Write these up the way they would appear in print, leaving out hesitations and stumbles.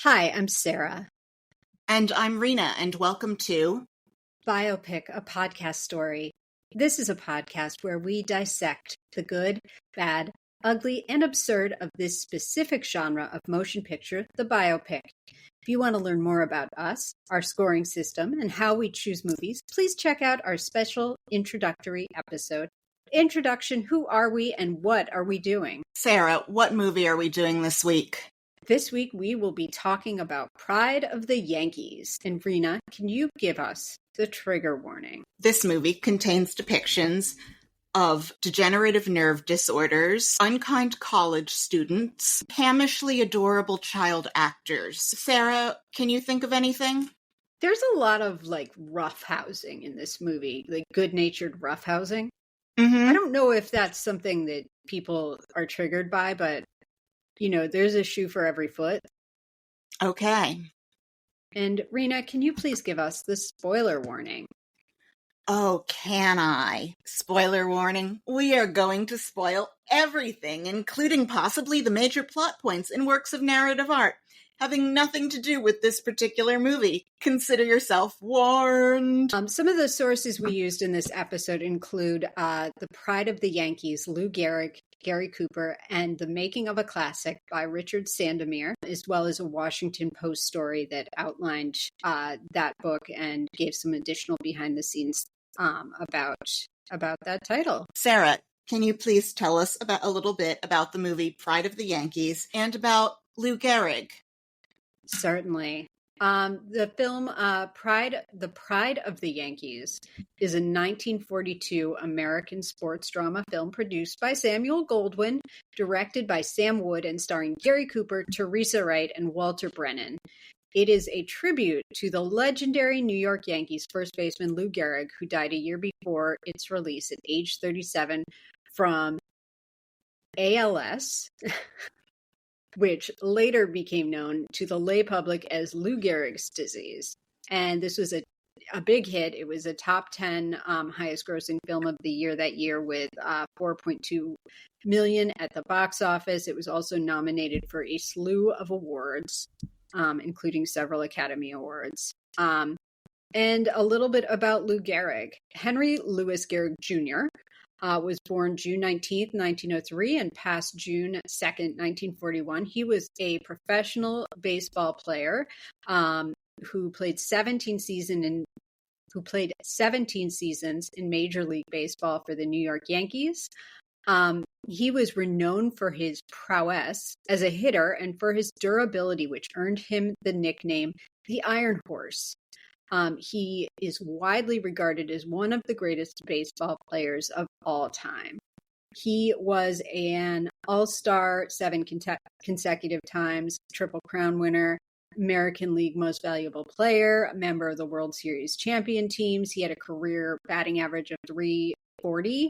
Hi, I'm Sara. And I'm Rena, and welcome to Biopic, a podcast story. This is a podcast where we dissect the good, bad, ugly, and absurd of this specific genre of motion picture, the biopic. If you want to learn more about us, our scoring system, and how we choose movies, please check out our special introductory episode. Introduction, who are we and what are we doing? Sara. What movie are we doing this week? This week we will be talking about Pride of the Yankees. And Rena, can you give us the trigger warning? This movie contains depictions of degenerative nerve disorders, unkind college students, hamishly adorable child actors. Sara, can you think of anything? There's a lot of roughhousing in this movie, like good-natured roughhousing. Mm-hmm. I don't know if that's something that people are triggered by, but there's a shoe for every foot. Okay. And Rena, can you please give us the spoiler warning? Oh, can I? Spoiler warning. We are going to spoil everything, including possibly the major plot points in works of narrative art, having nothing to do with this particular movie. Consider yourself warned. Some of the sources we used in this episode include The Pride of the Yankees, Lou Gehrig, Gary Cooper, and The Making of a Classic by Richard Sandomir, as well as a Washington Post story that outlined that book and gave some additional behind-the-scenes about that title. Sara, can you please tell us a little bit about the movie Pride of the Yankees and about Lou Gehrig? Certainly. The film The Pride of the Yankees is a 1942 American sports drama film produced by Samuel Goldwyn, directed by Sam Wood, and starring Gary Cooper, Teresa Wright, and Walter Brennan. It is a tribute to the legendary New York Yankees first baseman Lou Gehrig, who died a year before its release at age 37 from ALS, which later became known to the lay public as Lou Gehrig's disease. And this was a big hit. It was a top 10 highest grossing film of the year that year with $4.2 million at the box office. It was also nominated for a slew of awards, including several Academy Awards. And a little bit about Lou Gehrig. Henry Louis Gehrig Jr. Was born June 19th, 1903, and passed June 2nd, 1941. He was a professional baseball player who played 17 seasons in Major League Baseball for the New York Yankees. He was renowned for his prowess as a hitter and for his durability, which earned him the nickname the Iron Horse. He is widely regarded as one of the greatest baseball players of all time. He was an All-Star 7 consecutive times, Triple Crown winner, American League Most Valuable Player, a member of the World Series champion teams. He had a career batting average of .340,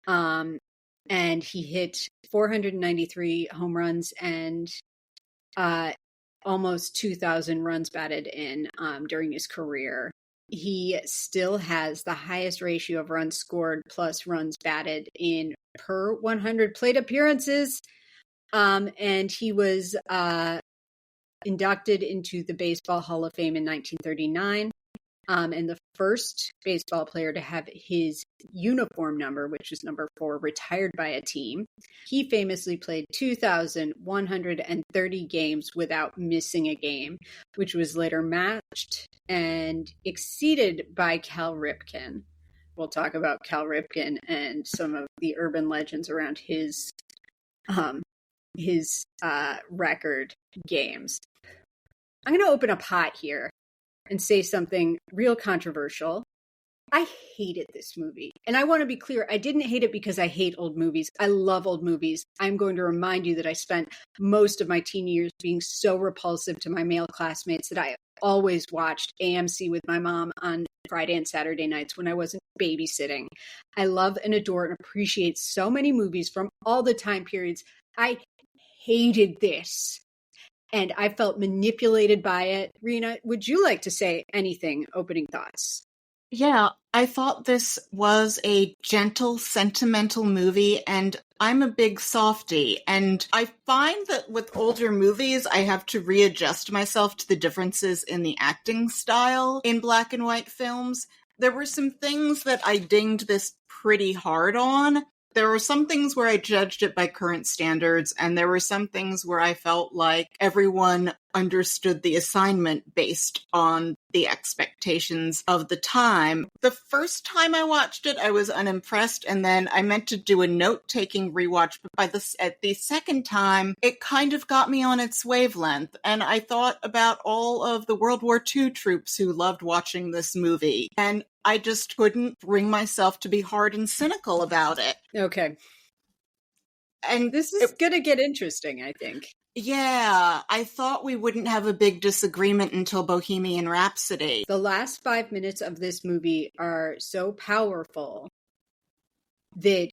and he hit 493 home runs and almost 2,000 runs batted in during his career. He still has the highest ratio of runs scored plus runs batted in per 100 plate appearances. And he was inducted into the Baseball Hall of Fame in 1939. And the first baseball player to have his uniform number, which is number 4, retired by a team. He famously played 2,130 games without missing a game, which was later matched and exceeded by Cal Ripken. We'll talk about Cal Ripken and some of the urban legends around his record games. I'm going to open a pot here and say something real controversial. I hated this movie. And I want to be clear, I didn't hate it because I hate old movies. I love old movies. I'm going to remind you that I spent most of my teen years being so repulsive to my male classmates that I always watched AMC with my mom on Friday and Saturday nights when I wasn't babysitting. I love and adore and appreciate so many movies from all the time periods. I hated this. And I felt manipulated by it. Rena, would you like to say anything? Opening thoughts? Yeah, I thought this was a gentle, sentimental movie, and I'm a big softie. And I find that with older movies, I have to readjust myself to the differences in the acting style in black and white films. There were some things that I dinged this pretty hard on. There were some things where I judged it by current standards, and there were some things where I felt like everyone understood the assignment based on the expectations of the time. The first time I watched it, I was unimpressed, and then I meant to do a note-taking rewatch, but at the second time, it kind of got me on its wavelength, and I thought about all of the World War II troops who loved watching this movie, and I just couldn't bring myself to be hard and cynical about it. Okay. And this is going to get interesting, I think. Yeah, I thought we wouldn't have a big disagreement until Bohemian Rhapsody. The last 5 minutes of this movie are so powerful that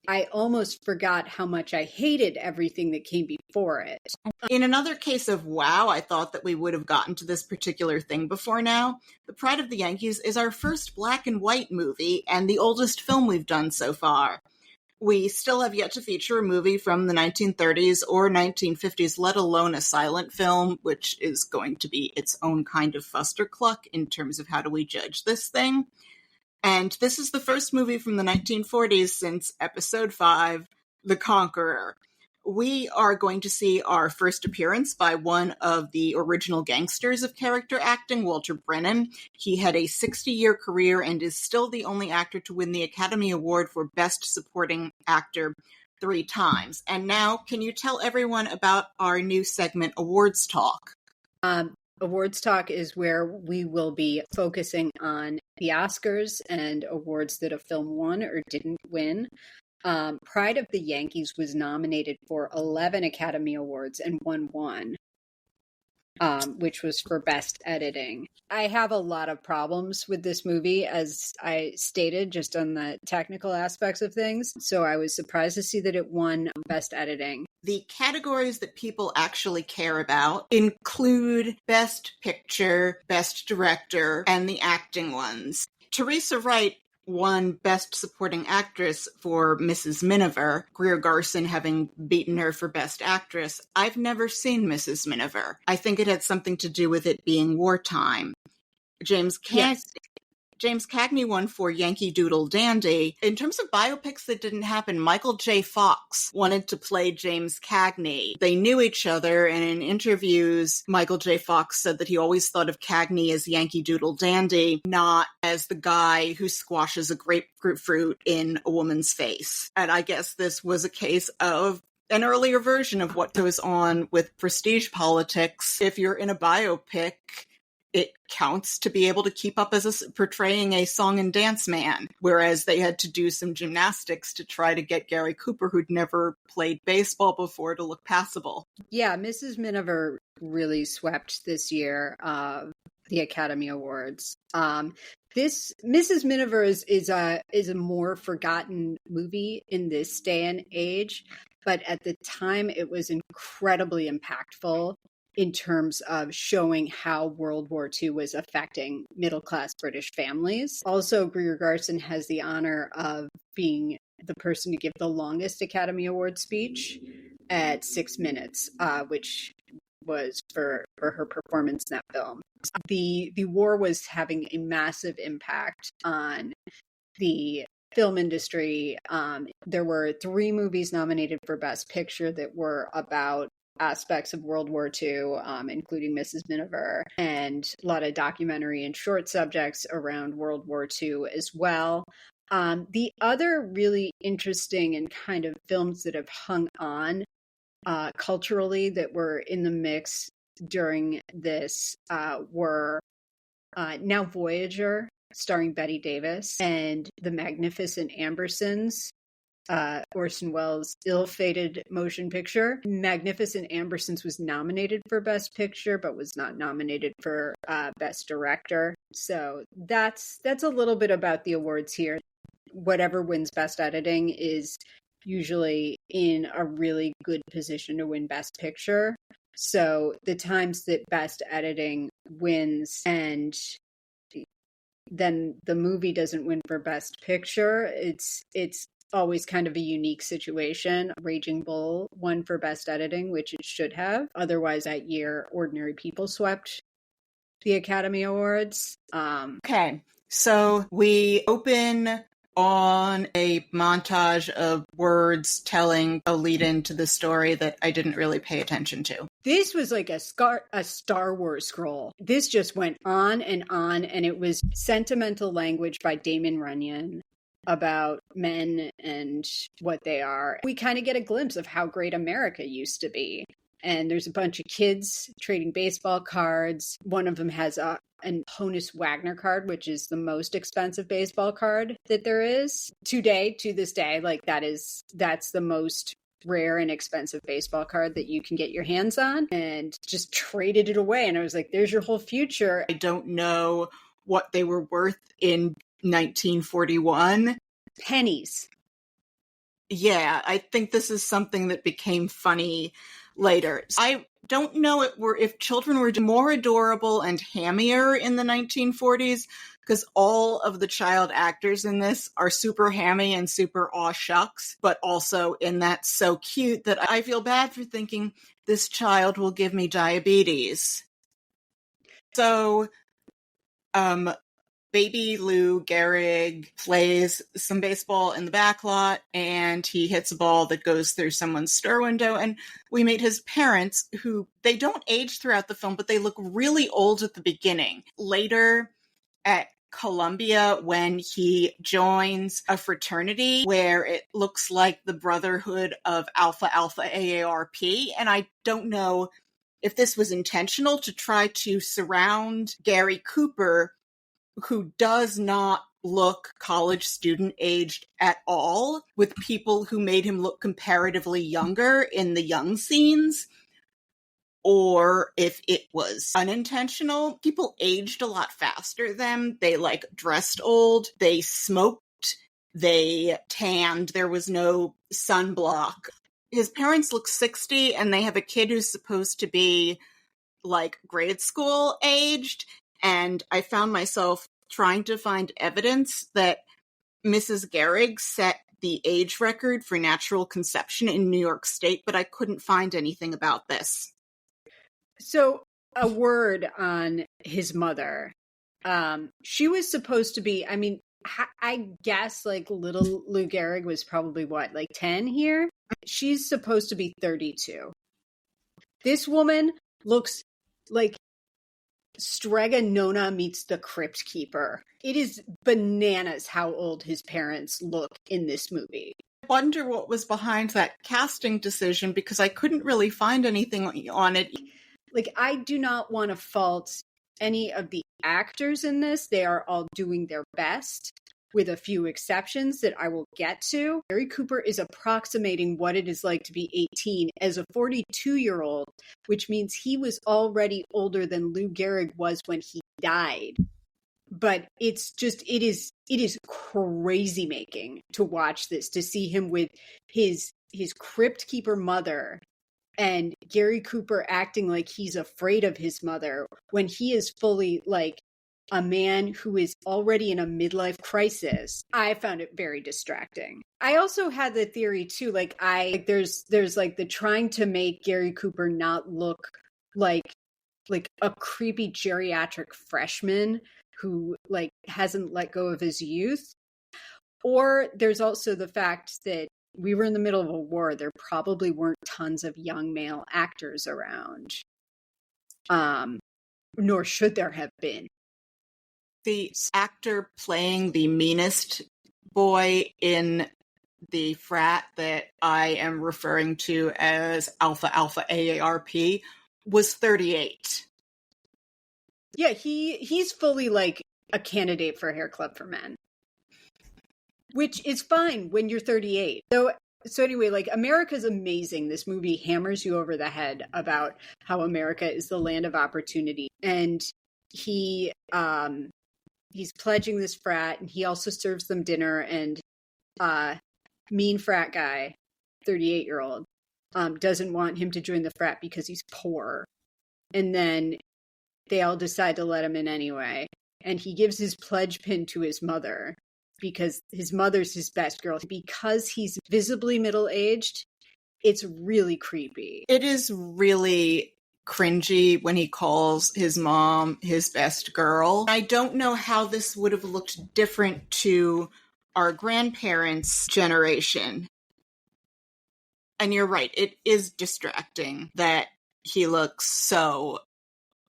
I almost forgot how much I hated everything that came before it. In another case of wow, I thought that we would have gotten to this particular thing before now. The Pride of the Yankees is our first black and white movie and the oldest film we've done so far. We still have yet to feature a movie from the 1930s or 1950s, let alone a silent film, which is going to be its own kind of fustercluck in terms of how do we judge this thing. And this is the first movie from the 1940s since Episode 5, The Conqueror. We are going to see our first appearance by one of the original gangsters of character acting, Walter Brennan. He had a 60-year career and is still the only actor to win the Academy Award for Best Supporting Actor 3 times. And now, can you tell everyone about our new segment, Awards Talk? Awards Talk is where we will be focusing on the Oscars and awards that a film won or didn't win. Pride of the Yankees was nominated for 11 Academy Awards and won one, which was for Best Editing. I have a lot of problems with this movie, as I stated, just on the technical aspects of things. So I was surprised to see that it won Best Editing. The categories that people actually care about include Best Picture, Best Director, and the acting ones. Teresa Wright won Best Supporting Actress for Mrs. Miniver, Greer Garson having beaten her for Best Actress. I've never seen Mrs. Miniver. I think it had something to do with it being wartime. James Cagney won for Yankee Doodle Dandy. In terms of biopics that didn't happen, Michael J. Fox wanted to play James Cagney. They knew each other, and in interviews, Michael J. Fox said that he always thought of Cagney as Yankee Doodle Dandy, not as the guy who squashes a grapefruit in a woman's face. And I guess this was a case of an earlier version of what goes on with prestige politics. If you're in a biopic, it counts to be able to keep up as portraying a song and dance man, whereas they had to do some gymnastics to try to get Gary Cooper, who'd never played baseball before, to look passable. Yeah, Mrs. Miniver really swept this year the Academy Awards. This Mrs. Miniver is a more forgotten movie in this day and age, but at the time it was incredibly impactful in terms of showing how World War II was affecting middle-class British families. Also, Greer Garson has the honor of being the person to give the longest Academy Award speech at 6 minutes, which was for her performance in that film. The war was having a massive impact on the film industry. There were 3 movies nominated for Best Picture that were about aspects of World War II, including Mrs. Miniver, and a lot of documentary and short subjects around World War II as well. The other really interesting and kind of films that have hung on culturally that were in the mix during this were Now Voyager, starring Bette Davis, and The Magnificent Ambersons, Orson Welles' ill-fated motion picture. Magnificent Ambersons was nominated for Best Picture, but was not nominated for Best Director. So that's a little bit about the awards here. Whatever wins Best Editing is usually in a really good position to win Best Picture. So the times that Best Editing wins and then the movie doesn't win for Best Picture. It's always kind of a unique situation. Raging Bull won for Best Editing, which it should have. Otherwise, that year, Ordinary People swept the Academy Awards. Okay, so we open on a montage of words telling a lead-in to the story that I didn't really pay attention to. This was like a Star Wars scroll. This just went on, and it was sentimental language by Damon Runyon about men and what they are. We kind of get a glimpse of how great America used to be. And there's a bunch of kids trading baseball cards. One of them has an Honus Wagner card, which is the most expensive baseball card that there is to this day. Like that's the most rare and expensive baseball card that you can get your hands on, and just traded it away. And I was like, there's your whole future. I don't know what they were worth in 1941. Pennies. Yeah, I think this is something that became funny later. I don't know if children were more adorable and hammier in the 1940s, because all of the child actors in this are super hammy and super aw shucks, but also in that so cute that I feel bad for thinking this child will give me diabetes. So, baby Lou Gehrig plays some baseball in the back lot, and he hits a ball that goes through someone's store window. And we meet his parents, who they don't age throughout the film, but they look really old at the beginning. Later at Columbia, when he joins a fraternity where it looks like the Brotherhood of Alpha Alpha AARP, and I don't know if this was intentional to try to surround Gary Cooper, who does not look college student aged at all, with people who made him look comparatively younger in the young scenes, or if it was unintentional. People aged a lot faster then. They dressed old, they smoked, they tanned, there was no sunblock. His parents look 60, and they have a kid who's supposed to be grade school aged. And I found myself trying to find evidence that Mrs. Gehrig set the age record for natural conception in New York State, but I couldn't find anything about this. So, a word on his mother. She was supposed to be, I guess little Lou Gehrig was probably 10 here? She's supposed to be 32. This woman looks like Strega Nona meets the Crypt Keeper. It is bananas how old his parents look in this movie. I wonder what was behind that casting decision, because I couldn't really find anything on it. I do not want to fault any of the actors in this. They are all doing their best, with a few exceptions that I will get to. Gary Cooper is approximating what it is like to be 18 as a 42-year-old, which means he was already older than Lou Gehrig was when he died. But it is crazy making to watch this, to see him with his Crypt Keeper mother and Gary Cooper acting like he's afraid of his mother when he is fully a man who is already in a midlife crisis. I found it very distracting. I also had the theory too, there's the trying to make Gary Cooper not look like a creepy geriatric freshman who hasn't let go of his youth. Or there's also the fact that we were in the middle of a war. There probably weren't tons of young male actors around. Nor should there have been. The actor playing the meanest boy in the frat that I am referring to as Alpha Alpha AARP was 38. Yeah, he's fully a candidate for Hair Club for Men, which is fine when you're 38. So anyway, America's amazing. This movie hammers you over the head about how America is the land of opportunity, and he's pledging this frat, and he also serves them dinner, and mean frat guy, 38-year-old, doesn't want him to join the frat because he's poor. And then they all decide to let him in anyway. and he gives his pledge pin to his mother because his mother's his best girl. Because he's visibly middle-aged, it's really creepy. It is really cringy when he calls his mom his best girl. I don't know how this would have looked different to our grandparents' generation. And you're right, it is distracting that he looks so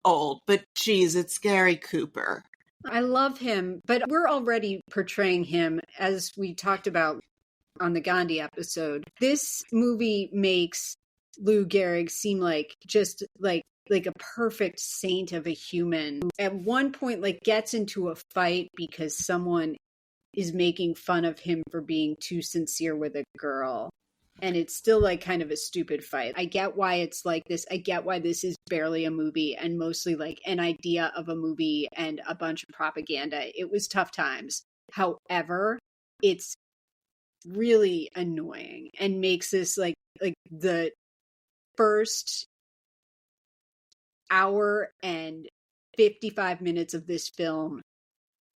old, but geez, it's Gary Cooper. I love him, but we're already portraying him, as we talked about on the Gandhi episode. This movie makes Lou Gehrig seem like just like a perfect saint of a human. At one point, like, gets into a fight because someone is making fun of him for being too sincere with a girl. And it's still like kind of a stupid fight. I get why it's like this. I get why this is barely a movie and mostly like an idea of a movie and a bunch of propaganda. It was tough times. However, it's really annoying and makes this like the first hour and 55 minutes of this film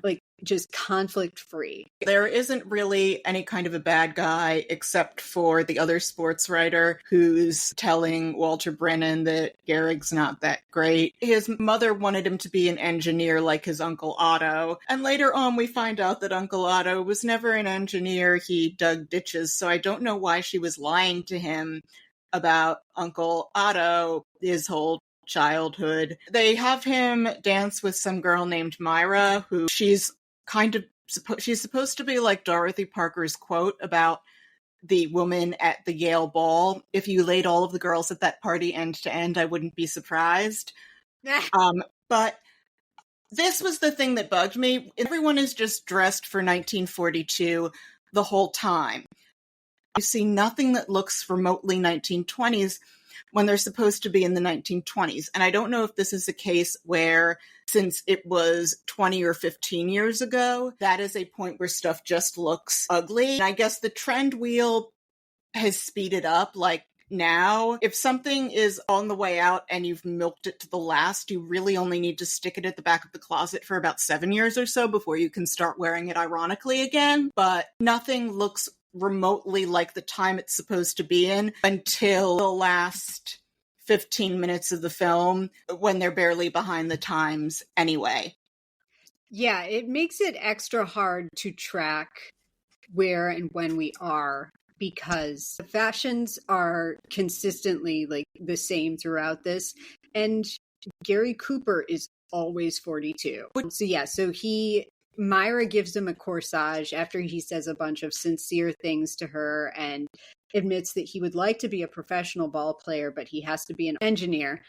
like just conflict free. There isn't really any kind of a bad guy except for the other sports writer who's telling Walter Brennan that Gehrig's not that great. His mother wanted him to be an engineer like his Uncle Otto. And later on we find out that Uncle Otto was never an engineer. He dug ditches. So I don't know why she was lying to him about Uncle Otto his whole childhood. They have him dance with some girl named Myra, who she's supposed to be like Dorothy Parker's quote about the woman at the Yale ball. If you laid all of the girls at that party end to end, I wouldn't be surprised. But this was the thing that bugged me. Everyone is just dressed for 1942 the whole time. You see nothing that looks remotely 1920s when they're supposed to be in the 1920s. And I don't know if this is a case where, since it was 20 or 15 years ago, that is a point where stuff just looks ugly. And I guess the trend wheel has speeded up. Like now, if something is on the way out and you've milked it to the last, you really only need to stick it at the back of the closet for about 7 years or so before you can start wearing it ironically again. But nothing looks remotely like the time it's supposed to be in until the last 15 minutes of the film, when they're barely behind the times anyway. Yeah, it makes it extra hard to track where and when we are, because the fashions are consistently like the same throughout this, and Gary Cooper is always 42. So yeah, Myra gives him a corsage after he says a bunch of sincere things to her and admits that he would like to be a professional ball player, but he has to be an engineer.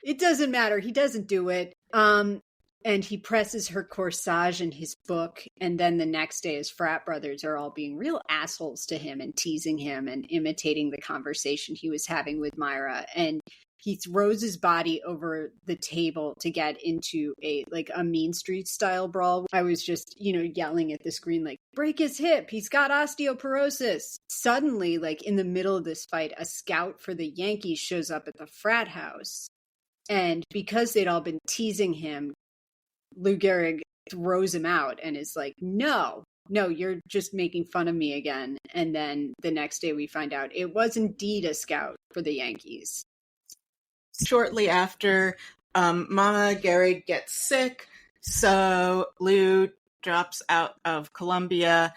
It doesn't matter. He doesn't do it. And he presses her corsage in his book. And then the next day, his frat brothers are all being real assholes to him and teasing him and imitating the conversation he was having with Myra. And he throws his body over the table to get into a Mean Street style brawl. I was just, yelling at the screen, like, break his hip. He's got osteoporosis. Suddenly, like in the middle of this fight, a scout for the Yankees shows up at the frat house. And because they'd all been teasing him, Lou Gehrig throws him out and is like, no, you're just making fun of me again. And then the next day we find out it was indeed a scout for the Yankees. Shortly after, Mama Gehrig gets sick, so Lou drops out of Columbia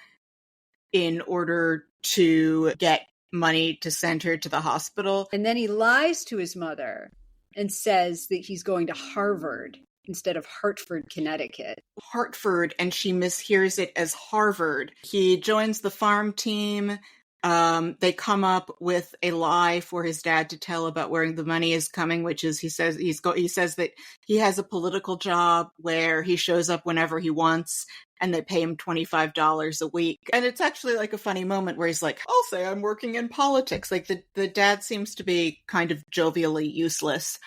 in order to get money to send her to the hospital. And then he lies to his mother and says that he's going to Harvard instead of Hartford, Connecticut. Hartford, and she mishears it as Harvard. He joins the farm team. They come up with a lie for his dad to tell about where the money is coming, which is he says that he has a political job where he shows up whenever he wants, and they pay him $25 a week. And it's actually like a funny moment where he's like, I'll say I'm working in politics. Like the dad seems to be kind of jovially useless.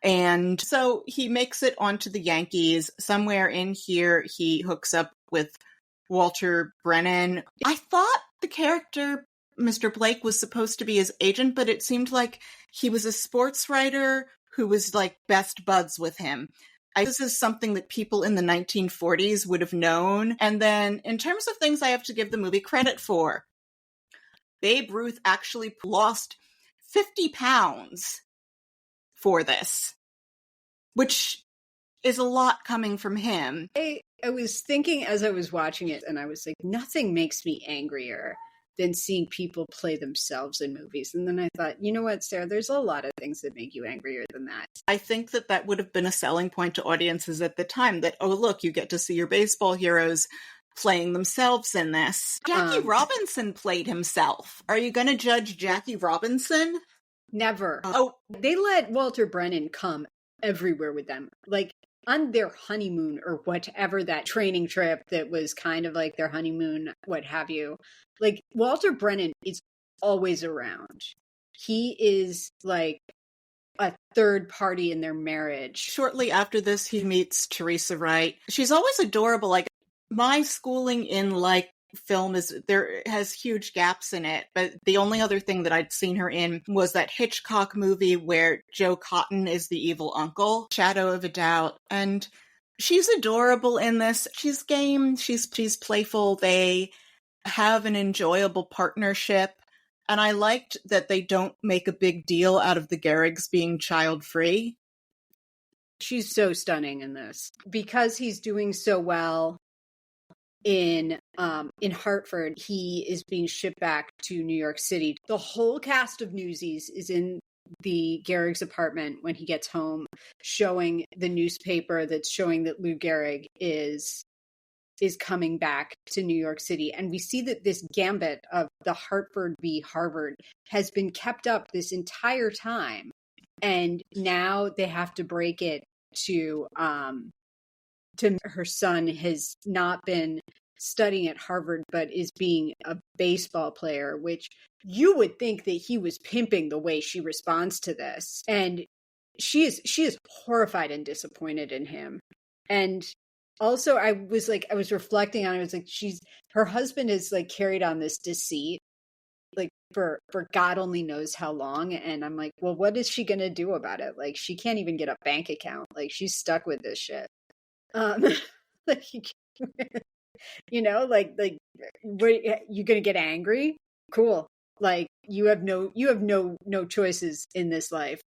And so he makes it onto the Yankees. Somewhere in here, he hooks up with Walter Brennan. I thought the character Mr. Blake was supposed to be his agent, but it seemed like he was a sports writer who was like best buds with him. This is something that people in the 1940s would have known. And then in terms of things I have to give the movie credit for, Babe Ruth actually lost 50 pounds for this, which is a lot coming from him. I was thinking as I was watching it, and I was like, nothing makes me angrier than seeing people play themselves in movies. And then I thought, you know what, Sarah, there's a lot of things that make you angrier than that. I think that would have been a selling point to audiences at the time, that, oh, look, you get to see your baseball heroes playing themselves in this. Jackie Robinson played himself. Are you going to judge Jackie Robinson? Never. Oh, they let Walter Brennan come everywhere with them. Like, on their honeymoon or whatever, that training trip that was kind of like their honeymoon, what have you. Like, Walter Brennan is always around. He is like a third party in their marriage. Shortly after this, he meets Teresa Wright. She's always adorable. Like, my schooling in film has huge gaps in it, but the only other thing that I'd seen her in was that Hitchcock movie where Joe Cotton is the evil uncle, Shadow of a Doubt, and she's adorable in this. She's game, she's playful, they have an enjoyable partnership, and I liked that they don't make a big deal out of the Gehrigs being child-free. She's so stunning in this. Because he's doing so well in Hartford, he is being shipped back to New York City. The whole cast of Newsies is in the Gehrig's apartment when he gets home, showing the newspaper that's showing that Lou Gehrig is coming back to New York City. And we see that this gambit of the Hartford v. Harvard has been kept up this entire time. And now they have to break it to her son has not been studying at Harvard, but is being a baseball player, which you would think that he was pimping the way she responds to this. And she is horrified and disappointed in him. And also I was reflecting on it. I was like, her husband is like carried on this deceit, like for God only knows how long. And I'm like, well, what is she going to do about it? Like, she can't even get a bank account. Like, she's stuck with this shit. Like, you know, like you gonna get angry? Cool. Like, you have no choices in this life.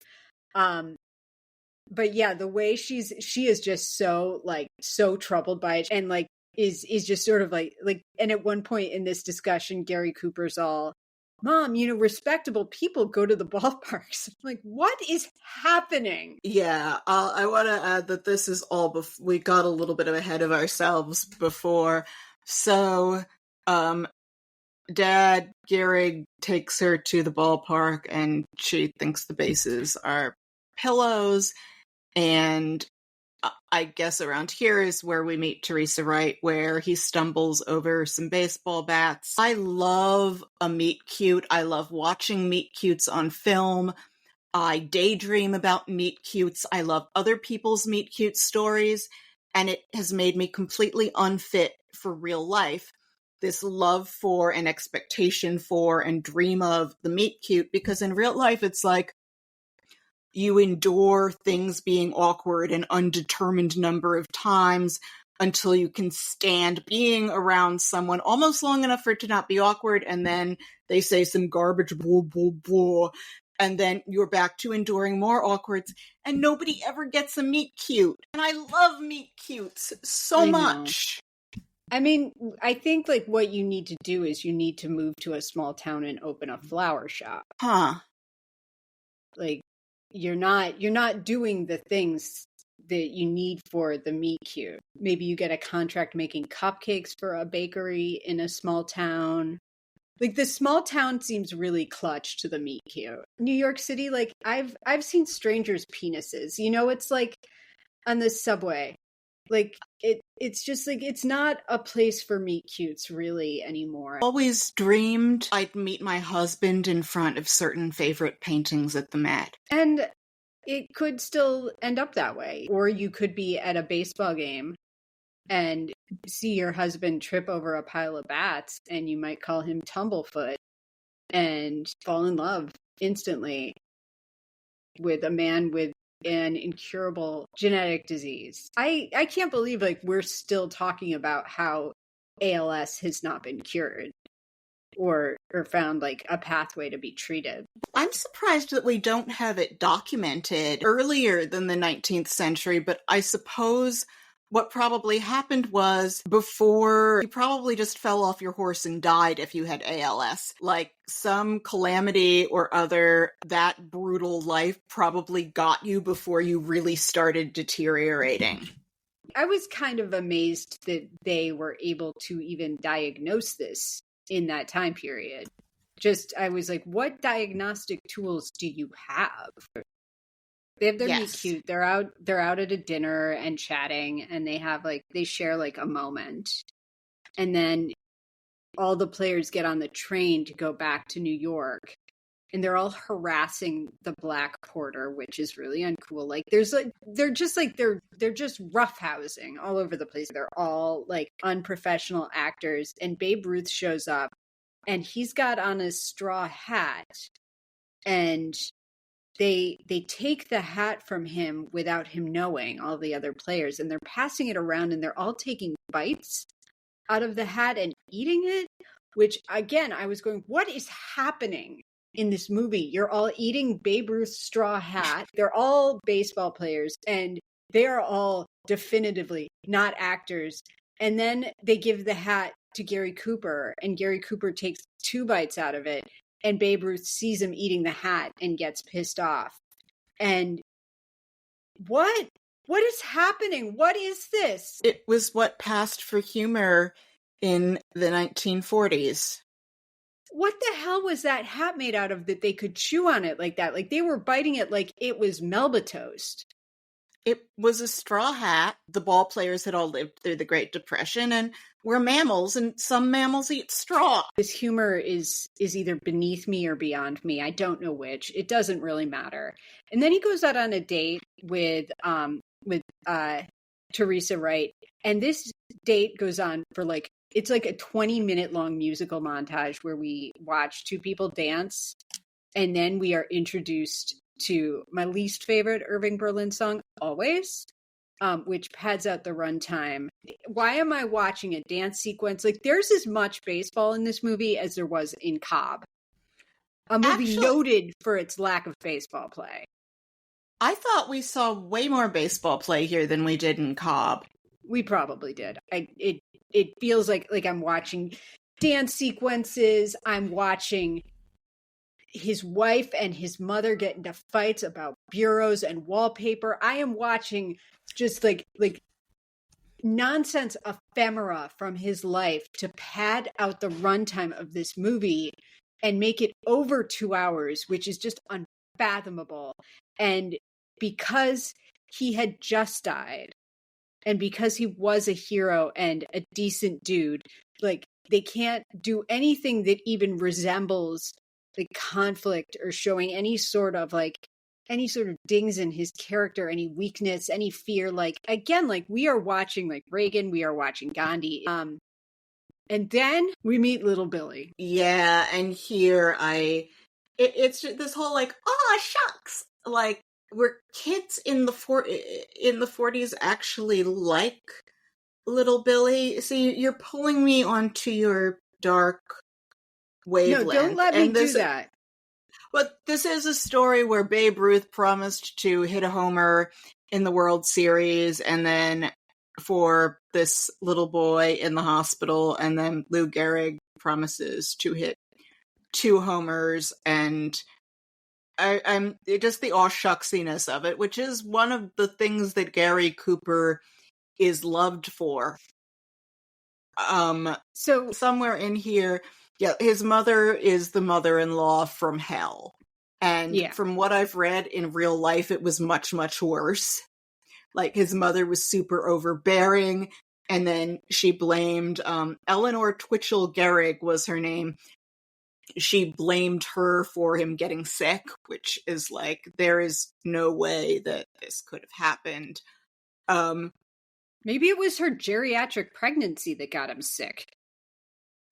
But yeah, the way she is just so troubled by it, and like is just sort of like, and at one point in this discussion, Gary Cooper's all, Mom, respectable people go to the ballparks. Like, what is happening? Yeah, I want to add that this is all we got a little bit ahead of ourselves before. So, Dad, Gehrig, takes her to the ballpark, and she thinks the bases are pillows. And I guess around here is where we meet Teresa Wright, where he stumbles over some baseball bats. I love a meet cute. I love watching meet cutes on film. I daydream about meet cutes. I love other people's meet cute stories, and it has made me completely unfit for real life. This love for and expectation for and dream of the meet cute, because in real life it's like, you endure things being awkward an undetermined number of times until you can stand being around someone almost long enough for it to not be awkward, and then they say some garbage, blah, blah, blah, and then you're back to enduring more awkwards, and nobody ever gets a meet cute. And I love meet cutes so much. I mean, I think like what you need to do is you need to move to a small town and open a flower shop. Huh. Like, you're not doing the things that you need for the meet cute. Maybe you get a contract making cupcakes for a bakery in a small town. Like, the small town seems really clutch to the meet cute. New York City, like, I've seen strangers' penises. It's like on the subway. Like, it's just like, it's not a place for meet cutes really anymore. Always dreamed I'd meet my husband in front of certain favorite paintings at the Met. And it could still end up that way. Or you could be at a baseball game and see your husband trip over a pile of bats, and you might call him Tumblefoot and fall in love instantly with a man with an incurable genetic disease. I can't believe like we're still talking about how ALS has not been cured or found like a pathway to be treated. I'm surprised that we don't have it documented earlier than the 19th century, but I suppose what probably happened was before you probably just fell off your horse and died if you had ALS. Like some calamity or other, that brutal life probably got you before you really started deteriorating. I was kind of amazed that they were able to even diagnose this in that time period. I was like, what diagnostic tools do you have? They have their meet cute. They're out at a dinner and chatting, and they share like a moment. And then all the players get on the train to go back to New York, and they're all harassing the black porter, which is really uncool. Like they're just roughhousing all over the place. They're all like unprofessional actors, and Babe Ruth shows up, and he's got on a straw hat, and they take the hat from him without him knowing, all the other players, and they're passing it around, and they're all taking bites out of the hat and eating it, which again, I was going, what is happening in this movie? You're all eating Babe Ruth's straw hat. They're all baseball players, and they are all definitively not actors. And then they give the hat to Gary Cooper, and Gary Cooper takes 2 bites out of it, and Babe Ruth sees him eating the hat and gets pissed off. And what is happening? What is this? It was what passed for humor in the 1940s. What the hell was that hat made out of that they could chew on it like that? Like they were biting it like it was Melba toast. It was a straw hat. The ball players had all lived through the Great Depression, and we're mammals, and some mammals eat straw. This humor is either beneath me or beyond me. I don't know which. It doesn't really matter. And then he goes out on a date with Teresa Wright, and this date goes on for like, it's like a 20-minute long musical montage where we watch 2 people dance, and then we are introduced to my least favorite Irving Berlin song, Always, which pads out the runtime. Why am I watching a dance sequence? Like, there's as much baseball in this movie as there was in Cobb. A movie noted for its lack of baseball play. I thought we saw way more baseball play here than we did in Cobb. We probably did. It feels like I'm watching dance sequences. I'm watching his wife and his mother get into fights about bureaus and wallpaper. I am watching just like nonsense ephemera from his life to pad out the runtime of this movie and make it over 2 hours, which is just unfathomable. And because he had just died, and because he was a hero and a decent dude, like they can't do anything that even resembles like conflict or showing any sort of dings in his character, any weakness, any fear. Like, again, like we are watching like Reagan, we are watching Gandhi. And then we meet little Billy. Yeah, and here it's just this whole like, oh shucks, like were kids in the 40s actually like little Billy? See, you're pulling me onto your dark wavelength. No, don't let me do that. But this is a story where Babe Ruth promised to hit a homer in the World Series, and then for this little boy in the hospital, and then Lou Gehrig promises to hit 2 homers, and I'm just the aw shucksiness of it, which is one of the things that Gary Cooper is loved for. So somewhere in here, yeah, his mother is the mother-in-law from hell. And from what I've read in real life, it was much, much worse. Like, his mother was super overbearing, and then she blamed, Eleanor Twitchell Gehrig was her name. She blamed her for him getting sick, which is like, there is no way that this could have happened. Maybe it was her geriatric pregnancy that got him sick.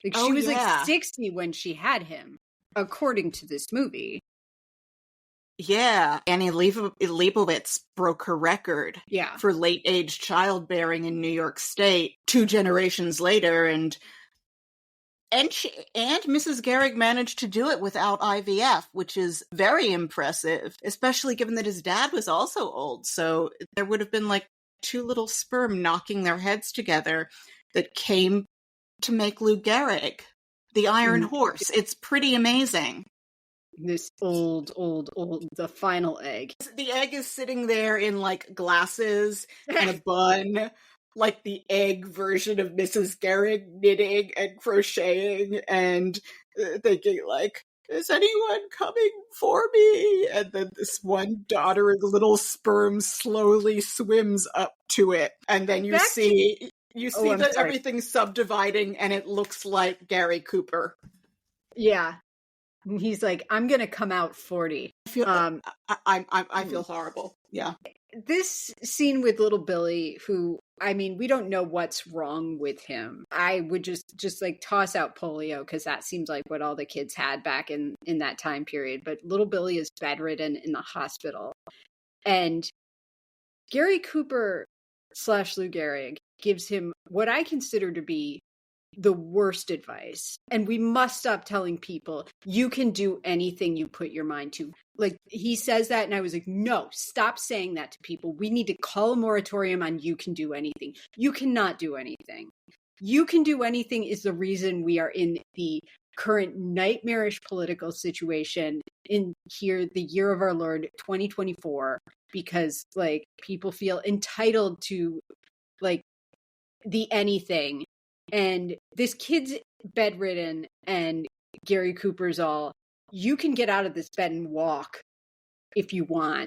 Like, she was like 60 when she had him, according to this movie. Yeah, Annie Leibovitz broke her record Yeah. for late-age childbearing in New York State 2 generations later, and Mrs. Gehrig managed to do it without IVF, which is very impressive, especially given that his dad was also old. So there would have been like 2 little sperm knocking their heads together that came to make Lou Gehrig, the Iron Horse. It's pretty amazing. This old, the final egg. The egg is sitting there in like glasses and a bun, like the egg version of Mrs. Gehrig, knitting and crocheting and thinking like, is anyone coming for me? And then this one doddering little sperm slowly swims up to it. And then you see that everything's subdividing and it looks like Gary Cooper. Yeah. And he's like, I'm going to come out 40. I feel horrible. Yeah. This scene with little Billy, who, I mean, we don't know what's wrong with him. I would just like toss out polio because that seems like what all the kids had back in that time period. But little Billy is bedridden in the hospital. And Gary Cooper / Lou Gehrig gives him what I consider to be the worst advice. And we must stop telling people you can do anything you put your mind to. Like, he says that and I was like, no, stop saying that to people. We need to call a moratorium on you can do anything. You cannot do anything. You can do anything is the reason we are in the current nightmarish political situation in here, the year of our Lord 2024, because like people feel entitled to like the anything. And this kid's bedridden and Gary Cooper's all, you can get out of this bed and walk if you want.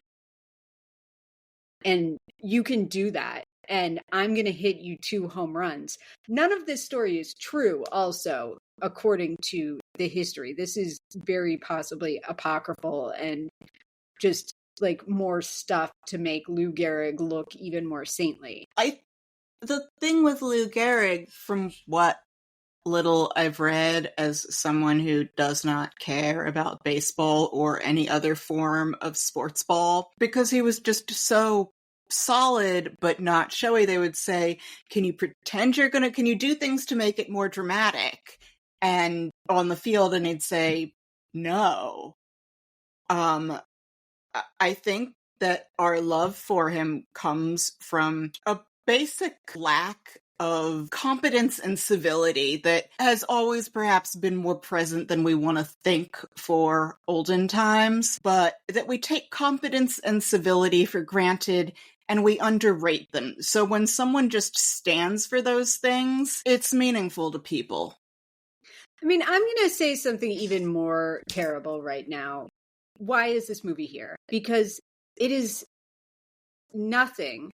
And you can do that. And I'm going to hit you 2 home runs. None of this story is true also, according to the history. This is very possibly apocryphal and just like more stuff to make Lou Gehrig look even more saintly. The thing with Lou Gehrig, from what little I've read as someone who does not care about baseball or any other form of sports ball, because he was just so solid but not showy, they would say, can you do things to make it more dramatic? And on the field, and he'd say, no. I think that our love for him comes from a basic lack of competence and civility that has always perhaps been more present than we want to think for olden times, but that we take competence and civility for granted and we underrate them. So when someone just stands for those things, it's meaningful to people. I mean, I'm going to say something even more terrible right now. Why is this movie here? Because it is nothing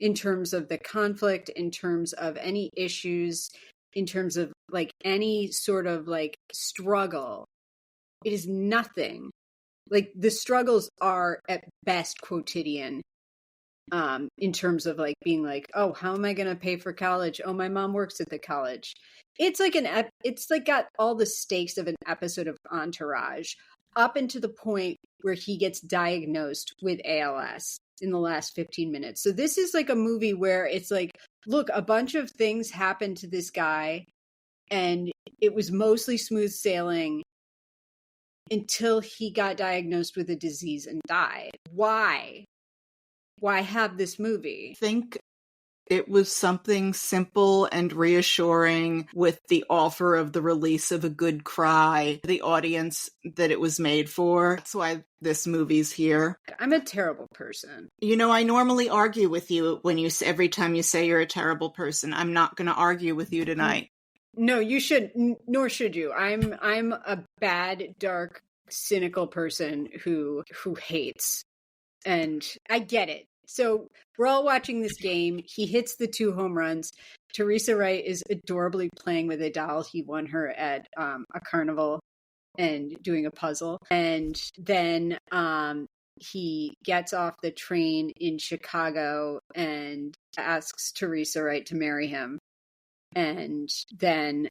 in terms of the conflict, in terms of any issues, in terms of like any sort of like struggle. It is nothing. Like the struggles are at best quotidian, in terms of like being like, oh, how am I going to pay for college? Oh, my mom works at the college. It's like it's like got all the stakes of an episode of Entourage up into the point where he gets diagnosed with ALS in the last 15 minutes. So this is like a movie where it's like, look, a bunch of things happened to this guy and it was mostly smooth sailing until he got diagnosed with a disease and died. Why? Why have this movie? I think it was something simple and reassuring with the offer of the release of a good cry, the audience that it was made for. That's why this movie's here. I'm a terrible person. You know, I normally argue with you every time you say you're a terrible person. I'm not going to argue with you tonight. No, you should, nor should you. I'm a bad, dark, cynical person who hates. And I get it. So we're all watching this game. He hits the 2 home runs. Teresa Wright is adorably playing with a doll. He won her at a carnival and doing a puzzle. And then he gets off the train in Chicago and asks Teresa Wright to marry him. And then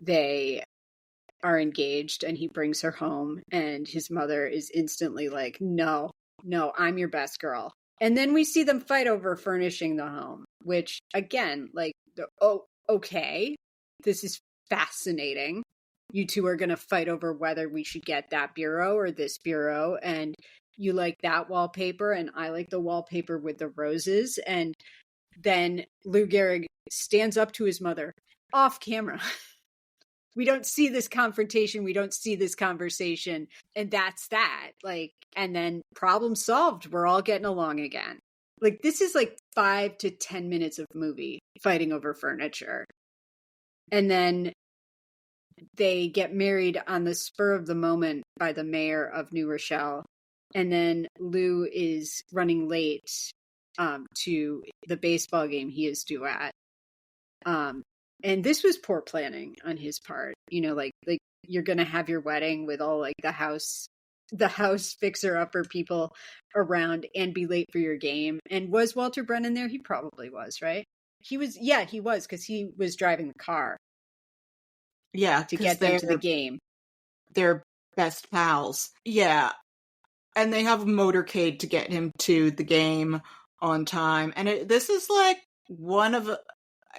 they are engaged, and he brings her home, and his mother is instantly like, no, I'm your best girl. And then we see them fight over furnishing the home, which again, like, oh, okay, this is fascinating. You two are going to fight over whether we should get that bureau or this bureau. And you like that wallpaper, and I like the wallpaper with the roses. And then Lou Gehrig stands up to his mother off camera. We don't see this confrontation. We don't see this conversation. And that's that. Like, and then problem solved. We're all getting along again. Like, this is like 5 to 10 minutes of movie fighting over furniture. And then they get married on the spur of the moment by the mayor of New Rochelle. And then Lou is running late to the baseball game he is due at. And this was poor planning on his part. You know, like you're going to have your wedding with all like the house fixer-upper people around and be late for your game. And was Walter Brennan there? He probably was, right? He was, because he was driving the car. Yeah, to get them to the game. They're best pals. Yeah. And they have a motorcade to get him to the game on time. And this is like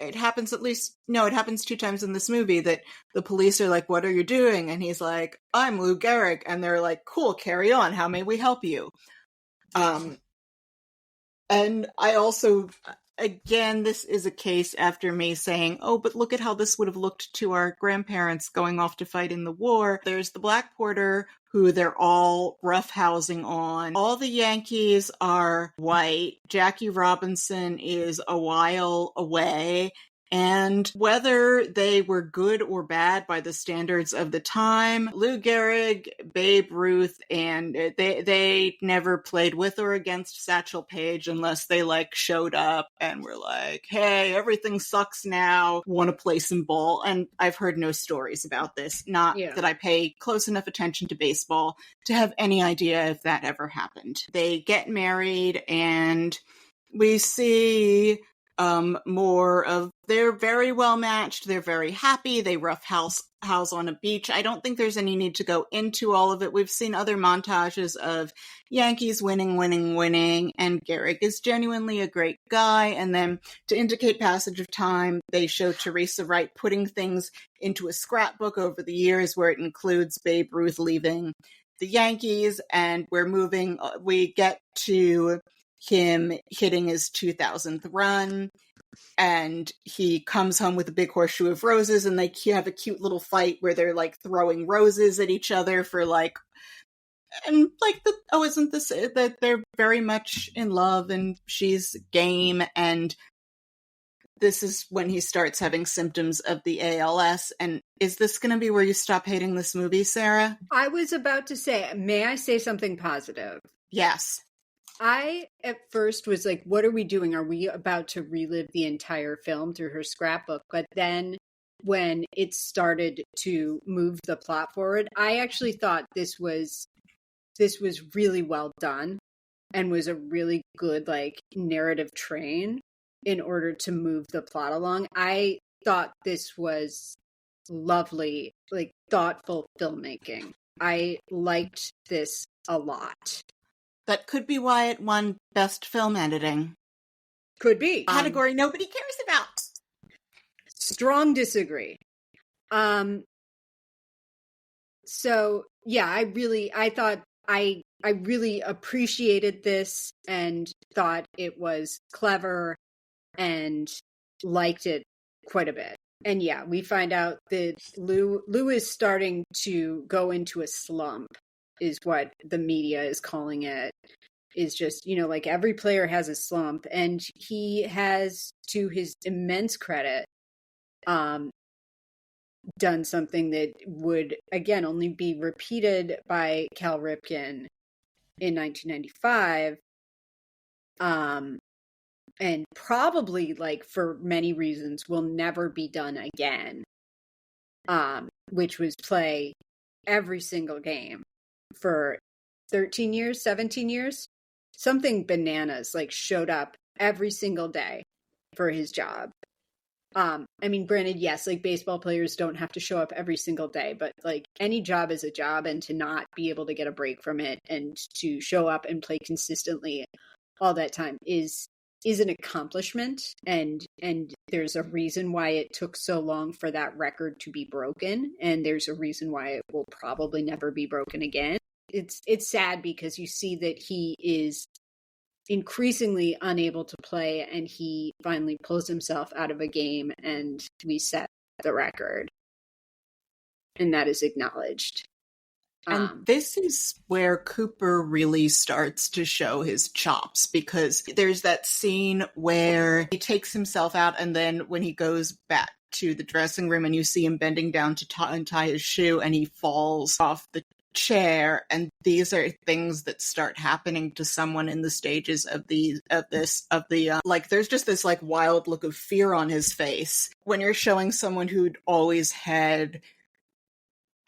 it happens it happens 2 times in this movie that the police are like, what are you doing? And he's like, I'm Lou Gehrig. And they're like, cool, carry on. How may we help you? And I also, again, this is a case after me saying, oh, but look at how this would have looked to our grandparents going off to fight in the war. There's the Black Porter, who they're all roughhousing on. All the Yankees are white. Jackie Robinson is a while away. And whether they were good or bad by the standards of the time, Lou Gehrig, Babe Ruth, and they never played with or against Satchel Paige unless they like showed up and were like, hey, everything sucks now, want to play some ball. And I've heard no stories about this. Not that I pay close enough attention to baseball to have any idea if that ever happened. They get married, and we see more of, they're very well matched, they're very happy, they rough house on a beach. I don't think there's any need to go into all of it. We've seen other montages of Yankees winning, and Gehrig is genuinely a great guy. And then to indicate passage of time, they show Teresa Wright putting things into a scrapbook over the years where it includes Babe Ruth leaving the Yankees, and we get to him hitting his 2000th run, and he comes home with a big horseshoe of roses, and they have a cute little fight where they're like throwing roses at each other for like, and like, isn't this that they're very much in love, and she's game, and this is when he starts having symptoms of the ALS. And is this going to be where you stop hating this movie, Sarah? I was about to say, may I say something positive? Yes. I, at first, was like, what are we doing? Are we about to relive the entire film through her scrapbook? But then when it started to move the plot forward, I actually thought this was really well done and was a really good, like, narrative train in order to move the plot along. I thought this was lovely, like, thoughtful filmmaking. I liked this a lot. That could be why it won Best Film Editing. Could be. Category nobody cares about. Strong disagree. So yeah, I really appreciated this and thought it was clever and liked it quite a bit. And yeah, we find out that Lou is starting to go into a slump, is what the media is calling it. Is just, you know, like, every player has a slump, and he has, to his immense credit, done something that would, again, only be repeated by Cal Ripken in 1995, and probably, like, for many reasons, will never be done again, which was play every single game for 13 years, 17 years, something bananas, like, showed up every single day for his job. I mean, granted, yes, like baseball players don't have to show up every single day, but like any job is a job, and to not be able to get a break from it and to show up and play consistently all that time is an accomplishment, and there's a reason why it took so long for that record to be broken, and there's a reason why it will probably never be broken again. It's sad because you see that he is increasingly unable to play, and he finally pulls himself out of a game and we set the record, and that is acknowledged. And this is where Cooper really starts to show his chops, because there's that scene where he takes himself out, and then when he goes back to the dressing room and you see him bending down to tie his shoe, and he falls off the chair, and these are things that start happening to someone in the stages of like there's just this like wild look of fear on his face when you're showing someone who'd always had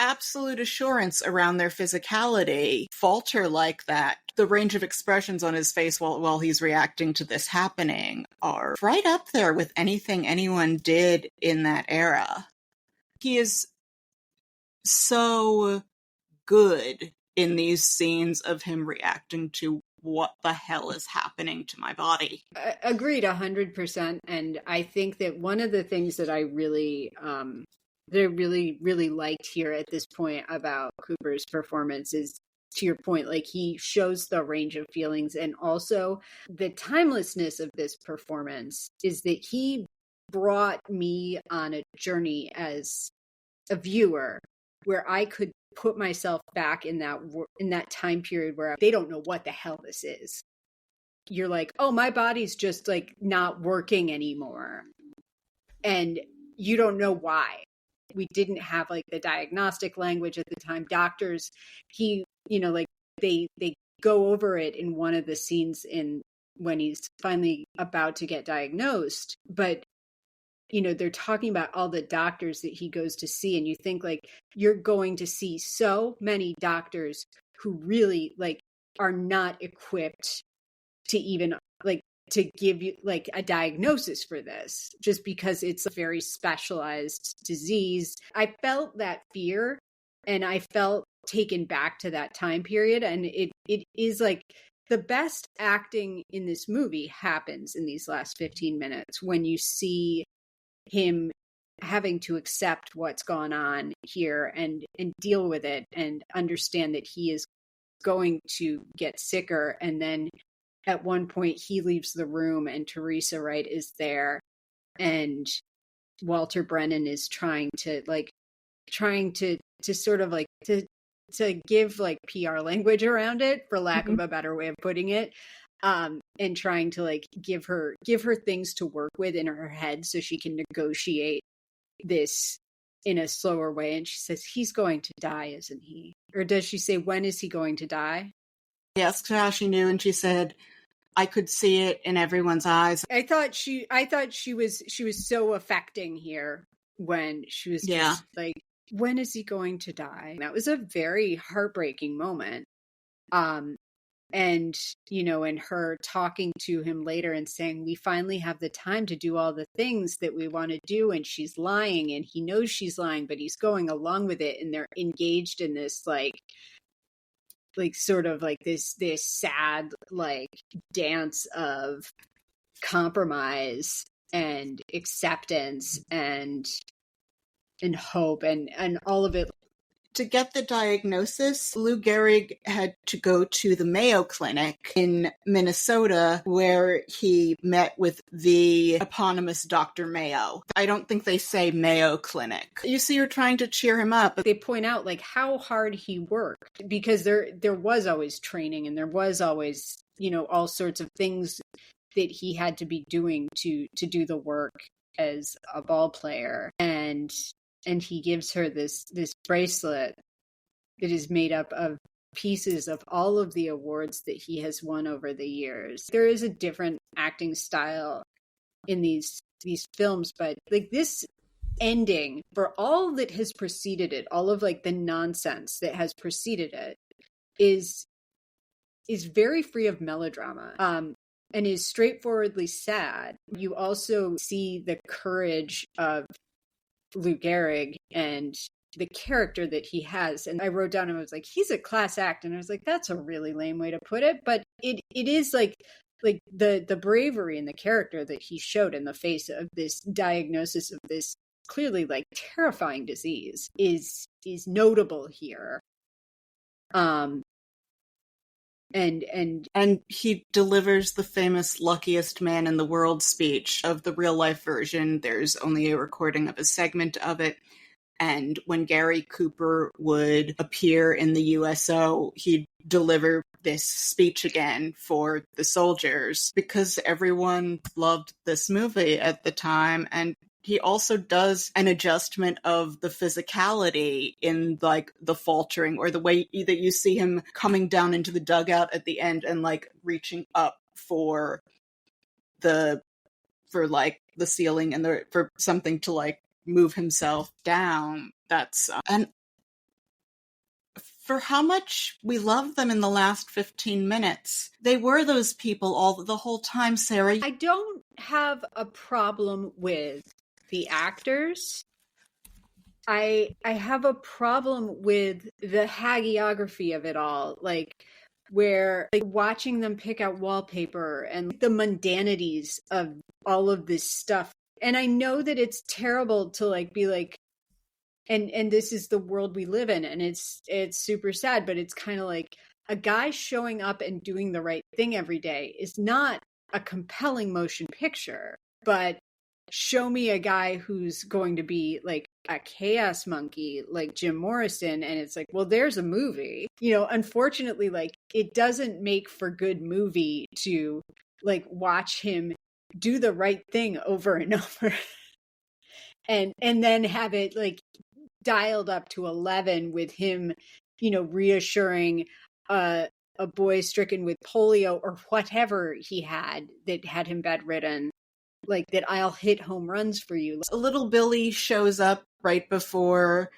absolute assurance around their physicality falter like that. The range of expressions on his face while he's reacting to this happening are right up there with anything anyone did in that era. He is so good in these scenes of him reacting to what the hell is happening to my body. Agreed 100%. And I think that one of the things that I really really liked here at this point about Cooper's performance is, to your point, like he shows the range of feelings, and also the timelessness of this performance is that he brought me on a journey as a viewer where I could put myself back in that time period where they don't know what the hell this is. You're like, oh, my body's just like not working anymore, and you don't know why. We didn't have like the diagnostic language at the time. Doctors, like they go over it in one of the scenes when he's finally about to get diagnosed, but they're talking about all the doctors that he goes to see, and you think like you're going to see so many doctors who really like are not equipped to even like to give you like a diagnosis for this, just because it's a very specialized disease. I felt that fear, and I felt taken back to that time period, and it is like the best acting in this movie happens in these last 15 minutes when you see him having to accept what's gone on here and deal with it and understand that he is going to get sicker. And then at one point he leaves the room and Teresa Wright is there, and Walter Brennan is trying to sort of like to give like PR language around it, for lack of a better way of putting it. And trying to like give her things to work with in her head so she can negotiate this in a slower way. And she says, he's going to die, isn't he? Or does she say, when is he going to die? He asked how she knew, and she said, I could see it in everyone's eyes. I thought she was so affecting here when she was just like, when is he going to die? That was a very heartbreaking moment. And, and her talking to him later and saying, we finally have the time to do all the things that we want to do. And she's lying, and he knows she's lying, but he's going along with it. And they're engaged in this, like sort of like this sad, like dance of compromise and acceptance and hope and all of it. To get the diagnosis, Lou Gehrig had to go to the Mayo Clinic in Minnesota, where he met with the eponymous Dr. Mayo. I don't think they say Mayo Clinic. You see her trying to cheer him up. They point out like how hard he worked, because there was always training, and there was always, all sorts of things that he had to be doing to do the work as a ball player. And he gives her this bracelet that is made up of pieces of all of the awards that he has won over the years. There is a different acting style in these films, but like this ending, for all that has preceded it, all of like the nonsense that has preceded it, is very free of melodrama. and is straightforwardly sad, you also see the courage of Lou Gehrig and the character that he has. And I wrote down and I was like, he's a class act. And I was like, that's a really lame way to put it. But it is like the bravery and the character that he showed in the face of this diagnosis of this clearly like terrifying disease is notable here. And he delivers the famous luckiest man in the world speech. Of the real life version, there's only a recording of a segment of it. And when Gary Cooper would appear in the USO, he'd deliver this speech again for the soldiers because everyone loved this movie at the time. And he also does an adjustment of the physicality in like the faltering or the way that you see him coming down into the dugout at the end and like reaching up for like the ceiling and for something to like move himself down. That's and for how much we love them in the last 15 minutes, they were those people the whole time, Sarah. I don't have a problem with the actors. I have a problem with the hagiography of it all, like where like watching them pick out wallpaper and the mundanities of all of this stuff. And I know that it's terrible to like be like, and this is the world we live in, and it's super sad, but it's kind of like a guy showing up and doing the right thing every day is not a compelling motion picture. But show me a guy who's going to be like a chaos monkey like Jim Morrison, and it's like, well, there's a movie. Unfortunately, like it doesn't make for good movie to like watch him do the right thing over and over and then have it like dialed up to 11 with him, reassuring a boy stricken with polio or whatever he had that had him bedridden, like that I'll hit home runs for you. A little Billy shows up right before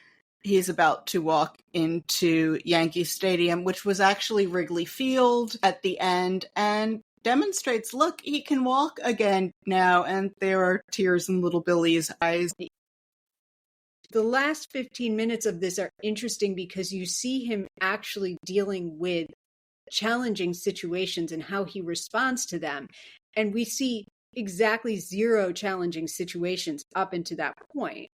he's about to walk into Yankee Stadium, which was actually Wrigley Field at the end, and demonstrates, look, he can walk again now, and there are tears in little Billy's eyes. The last 15 minutes of this are interesting because you see him actually dealing with challenging situations and how he responds to them. And we see exactly 0 challenging situations up until that point.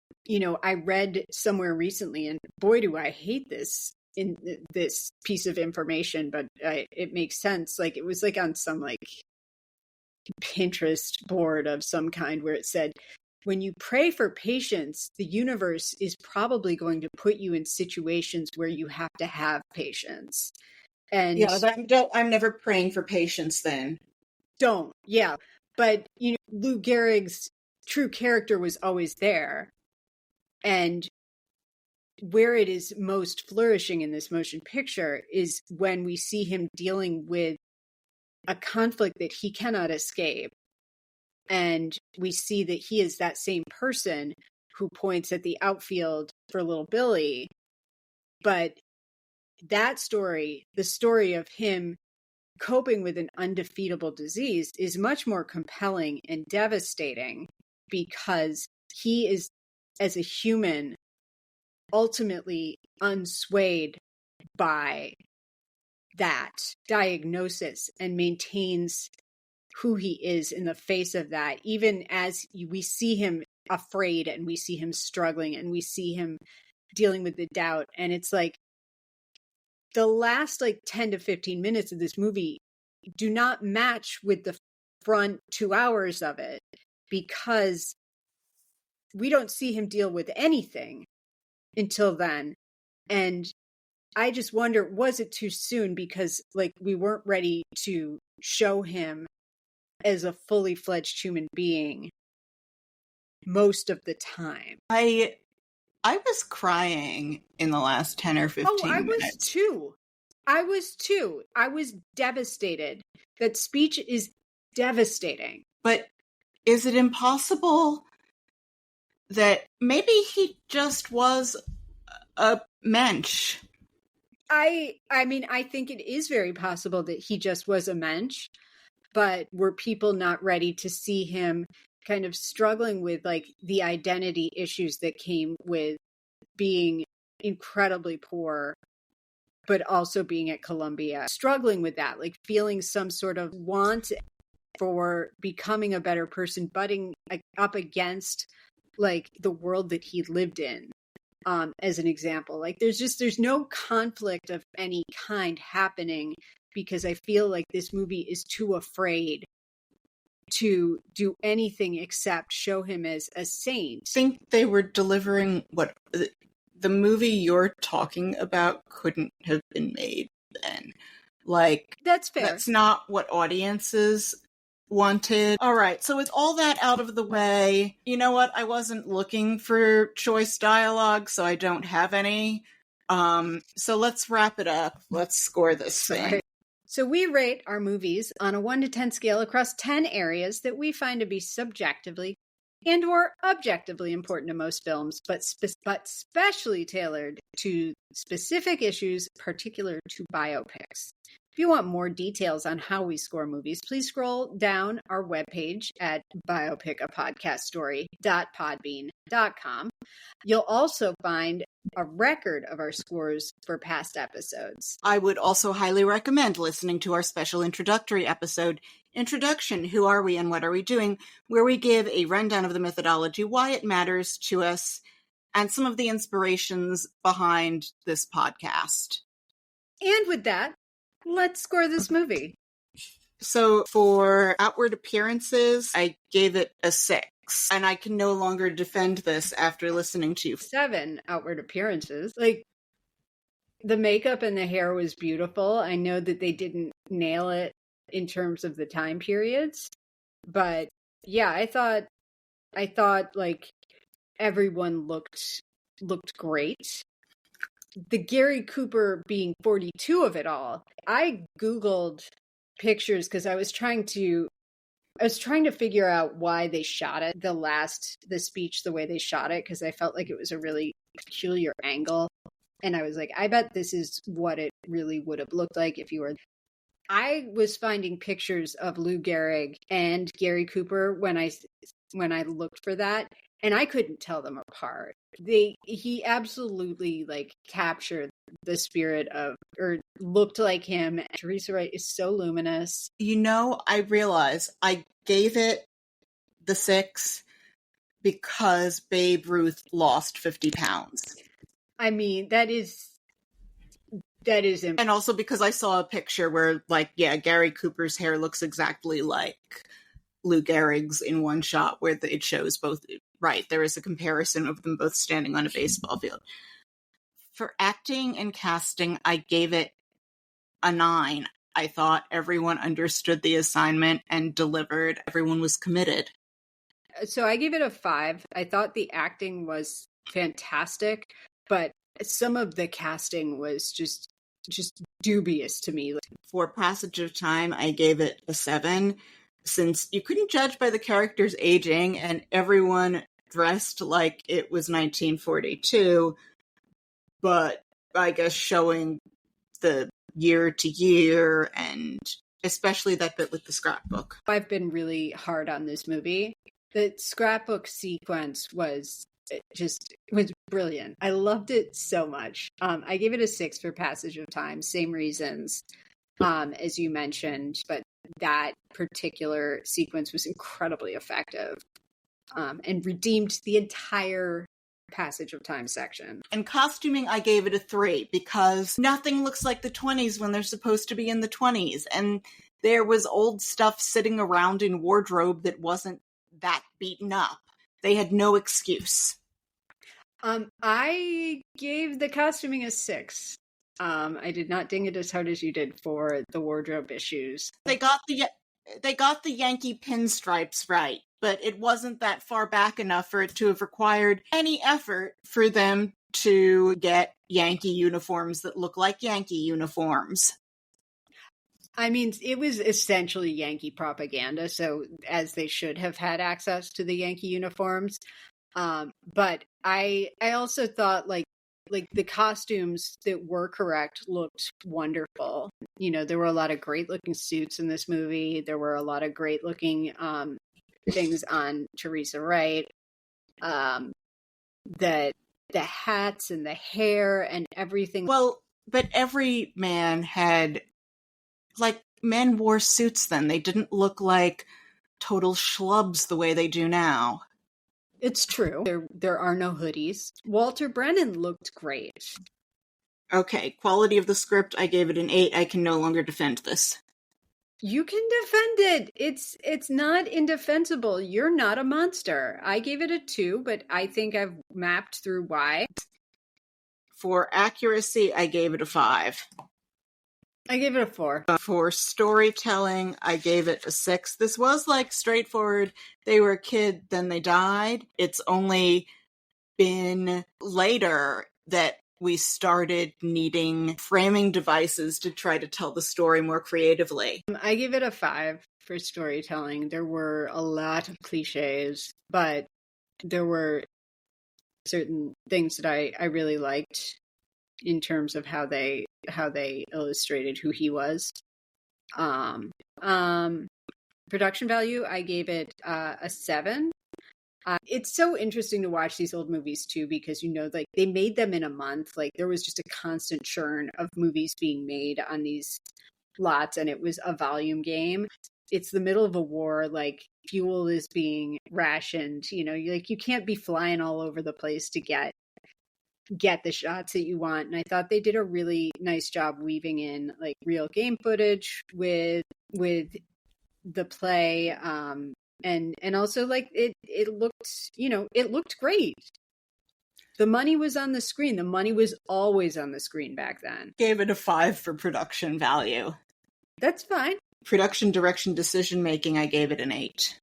I read somewhere recently, and boy, do I hate this in this piece of information, but it makes sense. Like it was like on some like Pinterest board of some kind where it said, when you pray for patience, the universe is probably going to put you in situations where you have to have patience. And yeah, I'm never praying for patience then. Don't. Yeah. But, Lou Gehrig's true character was always there. And where it is most flourishing in this motion picture is when we see him dealing with a conflict that he cannot escape. And we see that he is that same person who points at the outfield for little Billy. But that story, the story of him coping with an undefeatable disease, is much more compelling and devastating because he is, as a human, ultimately unswayed by that diagnosis and maintains who he is in the face of that, even as we see him afraid and we see him struggling and we see him dealing with the doubt. And it's like the last like 10 to 15 minutes of this movie do not match with the front 2 hours of it because we don't see him deal with anything until then. And I just wonder, was it too soon? Because like we weren't ready to show him as a fully fledged human being most of the time. I was crying in the last 10 or 15 minutes. I was too. I was devastated. That speech is devastating. But is it impossible that maybe he just was a mensch? I mean, I think it is very possible that he just was a mensch. but were people not ready to see him kind of struggling with like the identity issues that came with being incredibly poor, but also being at Columbia, struggling with that, like feeling some sort of want for becoming a better person, butting up against like the world that he lived in. As an example, like there's no conflict of any kind happening because I feel like this movie is too afraid to do anything except show him as a saint. I think they were delivering what the movie you're talking about couldn't have been made then. Like, that's fair. That's not what audiences wanted. All right, so with all that out of the way, you know what? I wasn't looking for choice dialogue, so I don't have any. So let's wrap it up. Let's score this thing. So we rate our movies on a 1 to 10 scale across 10 areas that we find to be subjectively and or objectively important to most films, but specially tailored to specific issues particular to biopics. If you want more details on how we score movies, please scroll down our webpage at biopicapodcaststory.podbean.com. You'll also find a record of our scores for past episodes. I would also highly recommend listening to our special introductory episode, Introduction, Who Are We and What Are We Doing?, where we give a rundown of the methodology, why it matters to us, and some of the inspirations behind this podcast. And with that, let's score this movie. So for outward appearances, I gave it a 6. And I can no longer defend this after listening to you. 7 outward appearances. Like, the makeup and the hair was beautiful. I know that they didn't nail it in terms of the time periods. But yeah, I thought like everyone looked great. The Gary Cooper being 42 of it all. I Googled pictures because I was trying to figure out why they shot it, the speech, the way they shot it, because I felt like it was a really peculiar angle. And I was like, I bet this is what it really would have looked like if you were. I was finding pictures of Lou Gehrig and Gary Cooper when I looked for that, and I couldn't tell them apart. He absolutely like captured the spirit of, or looked like him. Teresa Wright is so luminous. You know, I realize I gave it the 6 because Babe Ruth lost 50 pounds. I mean, that is and also because I saw a picture where, like, yeah, Gary Cooper's hair looks exactly like Lou Gehrig's in one shot where it shows both. Right, there is a comparison of them both standing on a baseball field. For acting and casting, I gave it a 9. I thought everyone understood the assignment and delivered. Everyone was committed. So I gave it a 5. I thought the acting was fantastic, but some of the casting was just dubious to me. For Passage of Time, I gave it a 7, since you couldn't judge by the characters aging and everyone dressed like it was 1942, but I guess showing the year to year, and especially that bit with the scrapbook. I've been really hard on this movie. The scrapbook sequence was brilliant. I loved it so much. I gave it a 6 for Passage of Time, same reasons as you mentioned, but that particular sequence was incredibly effective and redeemed the entire Passage of Time section. And costuming, I gave it a 3 because nothing looks like the 20s when they're supposed to be in the 20s, and there was old stuff sitting around in wardrobe that wasn't that beaten up. They had no excuse. I gave the costuming a 6. I did not ding it as hard as you did for the wardrobe issues. They got the Yankee pinstripes right, but it wasn't that far back enough for it to have required any effort for them to get Yankee uniforms that look like Yankee uniforms. I mean, it was essentially Yankee propaganda, so as they should have had access to the Yankee uniforms. But I also thought, like, the costumes that were correct looked wonderful. There were a lot of great looking suits in this movie. There were a lot of great looking things on Teresa Wright. The hats and the hair and everything. Well, but every man had, men wore suits then. They didn't look like total schlubs the way they do now. It's true. There are no hoodies. Walter Brennan looked great. Okay, quality of the script, I gave it an 8. I can no longer defend this. You can defend it. It's not indefensible. You're not a monster. I gave it a 2, but I think I've mapped through why. For accuracy, I gave it a 5. I gave it a 4. For storytelling, I gave it a 6. This was straightforward. They were a kid, then they died. It's only been later that we started needing framing devices to try to tell the story more creatively. I give it a 5 for storytelling. There were a lot of cliches, but there were certain things that I really liked in terms of how they illustrated who he was. Production value, I gave it a 7. It's so interesting to watch these old movies too, because they made them in a month. There was just a constant churn of movies being made on these lots, and it was a volume game. It's the middle of a war. Fuel is being rationed. You can't be flying all over the place to get the shots that you want. And I thought they did a really nice job weaving in real game footage with the play. And also it looked great. The money was on the screen. The money was always on the screen back then. Gave it a 5 for production value. That's fine. Production, direction, decision making, I gave it an 8.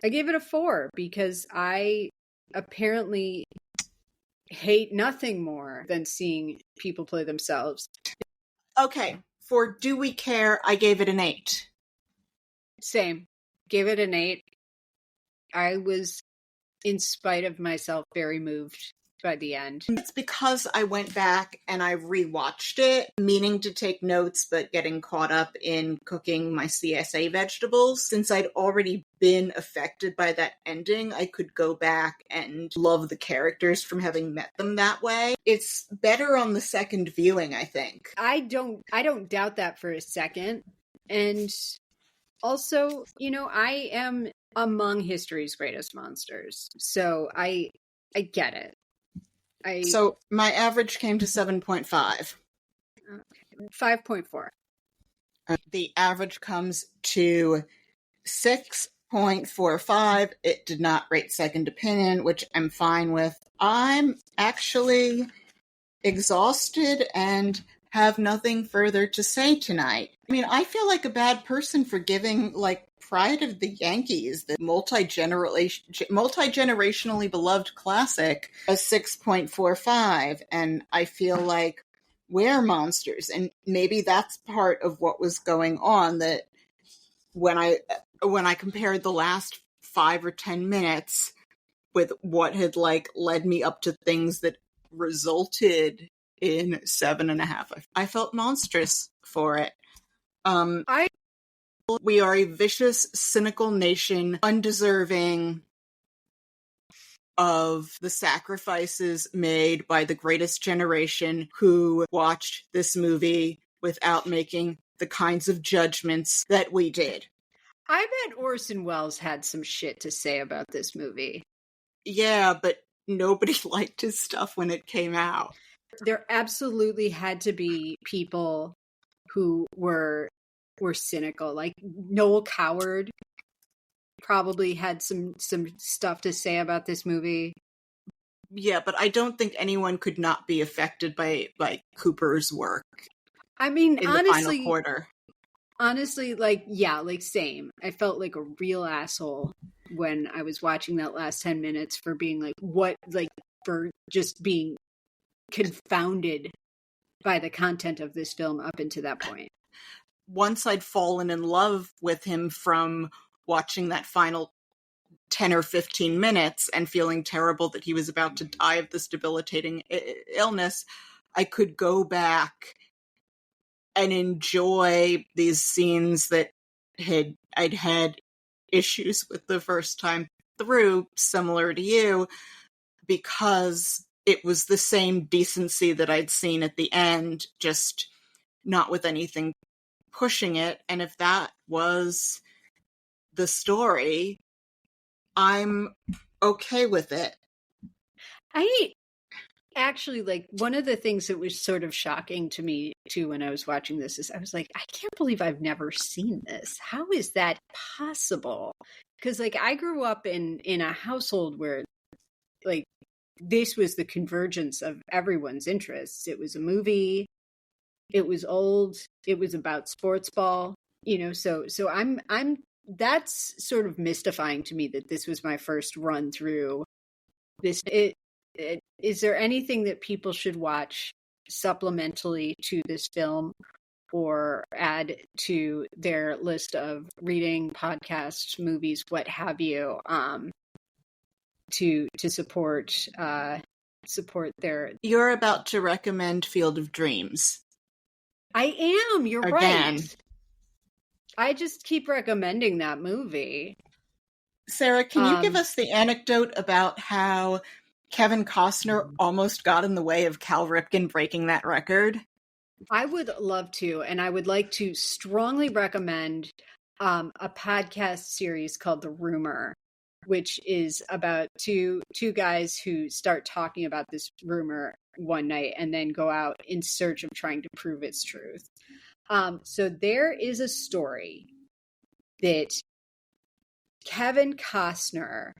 I gave it a 4 because I apparently hate nothing more than seeing people play themselves. Okay, for Do We Care, I gave it an 8. Same. Gave it an 8. I was, in spite of myself, very moved by the end. It's because I went back and I rewatched it, meaning to take notes, but getting caught up in cooking my CSA vegetables. Since I'd already been affected by that ending, I could go back and love the characters from having met them that way. It's better on the second viewing, I think. I don't doubt that for a second. And also, I am among history's greatest monsters. So I get it. So my average came to 7.5. Okay. 5.4. The average comes to 6.45. It did not rate second opinion, which I'm fine with. I'm actually exhausted and have nothing further to say tonight. I mean, I feel like a bad person for giving Pride of the Yankees, the multi-generationally beloved classic, a 6.45, and I feel like we're monsters, and maybe that's part of what was going on, that when I compared the last 5 or 10 minutes with what had led me up to things that resulted in 7.5, I felt monstrous for it. We are a vicious, cynical nation, undeserving of the sacrifices made by the greatest generation who watched this movie without making the kinds of judgments that we did. I bet Orson Welles had some shit to say about this movie. Yeah, but nobody liked his stuff when it came out. There absolutely had to be people who were cynical. Noel Coward probably had some stuff to say about this movie. Yeah, but I don't think anyone could not be affected by Cooper's work. I mean, in honestly, the final quarter. Honestly, same. I felt like a real asshole when I was watching that last 10 minutes for being for just being confounded by the content of this film up until that point. Once I'd fallen in love with him from watching that final 10 or 15 minutes and feeling terrible that he was about to die of this debilitating illness, I could go back and enjoy these scenes that I'd had issues with the first time through, similar to you, because it was the same decency that I'd seen at the end, just not with anything pushing it. And if that was the story, I'm okay with it. I actually, like, one of the things that was sort of shocking to me too when I was watching this is I was like, I can't believe I've never seen this. How is that possible? Because, like, I grew up in a household where, like, this was the convergence of everyone's interests. It was a movie, it was old, it was about sports ball, so I'm that's sort of mystifying to me that this was my first run through this. Is there anything that people should watch supplementally to this film or add to their list of reading, podcasts, movies, what have you, to support their... You're about to recommend Field of Dreams. I am, you're Again. right. I just keep recommending that movie. Sarah, can you give us the anecdote about how Kevin Costner almost got in the way of Cal Ripken breaking that record? I would love to, and I would like to strongly recommend a podcast series called The Rumor, which is about two guys who start talking about this rumor one night and then go out in search of trying to prove its truth. So there is a story that Kevin Costner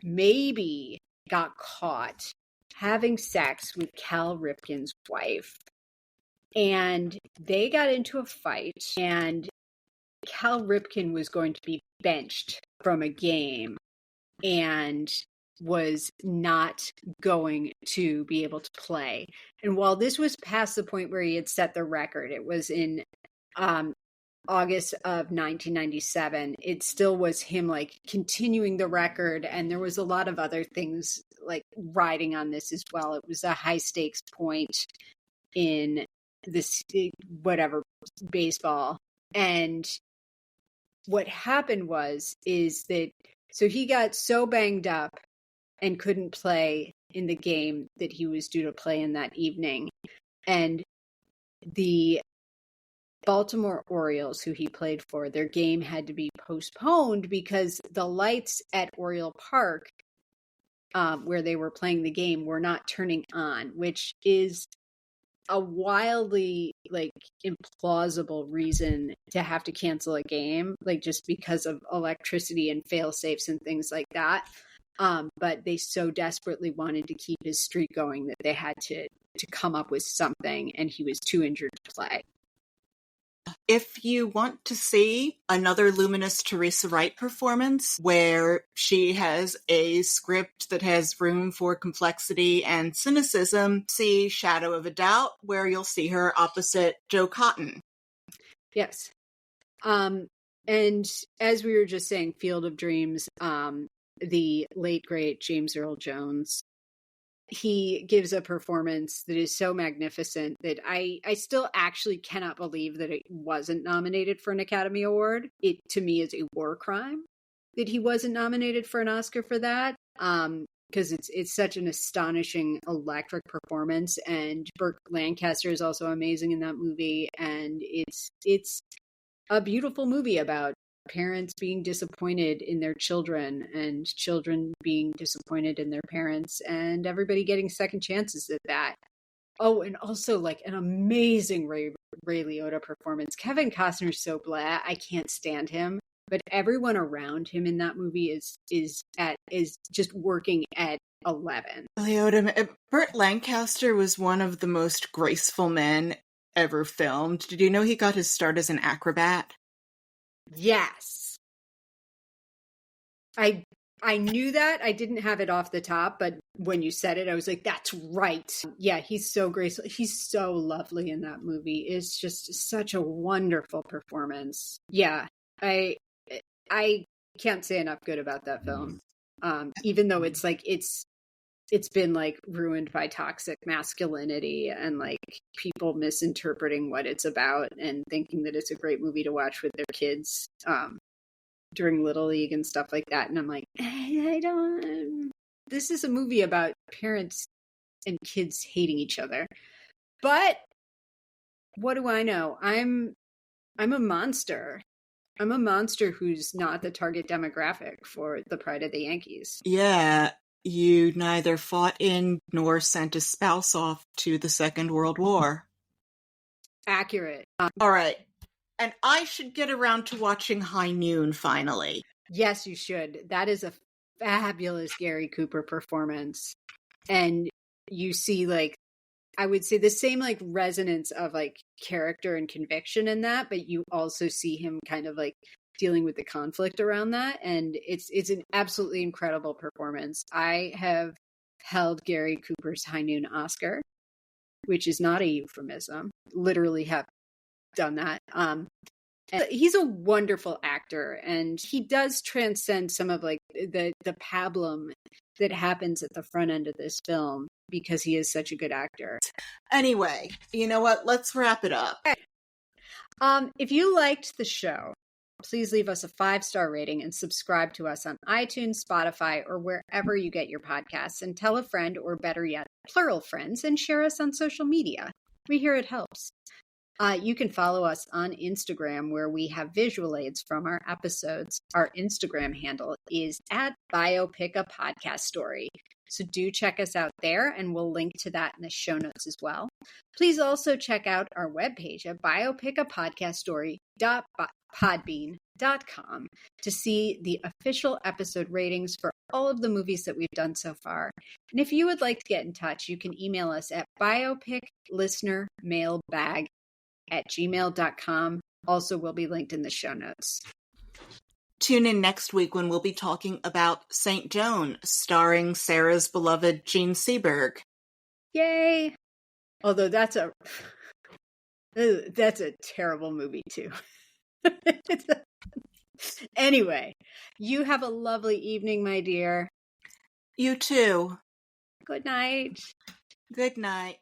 maybe got caught having sex with Cal Ripken's wife. And they got into a fight, and Cal Ripken was going to be benched from a game and was not going to be able to play. And while this was past the point where he had set the record, it was in August of 1997, it still was him, like, continuing the record, and there was a lot of other things like riding on this as well. It was a high stakes point in this baseball. And what happened is that so he got so banged up and couldn't play in the game that he was due to play in that evening, and the Baltimore Orioles, who he played for, their game had to be postponed because the lights at Oriole Park, where they were playing the game, were not turning on, which is a wildly, like, implausible reason to have to cancel a game, like, just because of electricity and fail safes and things like that. But they so desperately wanted to keep his streak going that they had to come up with something, and he was too injured to play. If you want to see another luminous Teresa Wright performance where she has a script that has room for complexity and cynicism, see Shadow of a Doubt, where you'll see her opposite Joe Cotton. Yes. And as we were just saying, Field of Dreams, the late, great James Earl Jones, he gives a performance that is so magnificent that I still actually cannot believe that it wasn't nominated for an Academy Award. It, to me, is a war crime that he wasn't nominated for an Oscar for that, because it's such an astonishing, electric performance. And Burt Lancaster is also amazing in that movie, and it's a beautiful movie about parents being disappointed in their children and children being disappointed in their parents and everybody getting second chances at that. Oh, and also, like, an amazing Ray Liotta performance. Kevin Costner's so blah. I can't stand him, but everyone around him in that movie is just working at 11. Liotta, Burt Lancaster was one of the most graceful men ever filmed. Did you know he got his start as an acrobat? Yes. I knew that. I didn't have it off the top, but when you said it, I was like, that's right. Yeah, he's so graceful. He's so lovely in that movie. It's just such a wonderful performance. Yeah, I can't say enough good about that film. Even though it's like it's been like ruined by toxic masculinity and like people misinterpreting what it's about and thinking that it's a great movie to watch with their kids during Little League and stuff like that. And I'm like, I don't. This is a movie about parents and kids hating each other. But what do I know? I'm a monster. I'm a monster who's not the target demographic for the Pride of the Yankees. Yeah, you neither fought in nor sent a spouse off to the Second World War. Accurate. All right. And I should get around to watching High Noon finally. Yes, you should. That is a fabulous Gary Cooper performance. And you see, like, I would say the same, like, resonance of, like, character and conviction in that, but you also see him kind of, like, dealing with the conflict around that. And it's an absolutely incredible performance. I have held Gary Cooper's High Noon Oscar, which is not a euphemism. Literally have done that. He's a wonderful actor, and he does transcend some of like the pablum that happens at the front end of this film because he is such a good actor. Anyway, you know what? Let's wrap it up. If you liked the show, please leave us a 5-star rating and subscribe to us on iTunes, Spotify, or wherever you get your podcasts, and tell a friend, or better yet, plural friends, and share us on social media. We hear it helps. You can follow us on Instagram, where we have visual aids from our episodes. Our Instagram handle is @BioPicAPodcastStory. So do check us out there, and we'll link to that in the show notes as well. Please also check out our webpage at biopicapodcaststory.podbean.com to see the official episode ratings for all of the movies that we've done so far. And if you would like to get in touch, you can email us at biopiclistenermailbag@gmail.com. Also will be linked in the show notes. Tune in next week when we'll be talking about St. Joan, starring Sarah's beloved Gene Seberg. Yay! Although that's a terrible movie too. Anyway, you have a lovely evening, my dear. You too. Good night. Good night.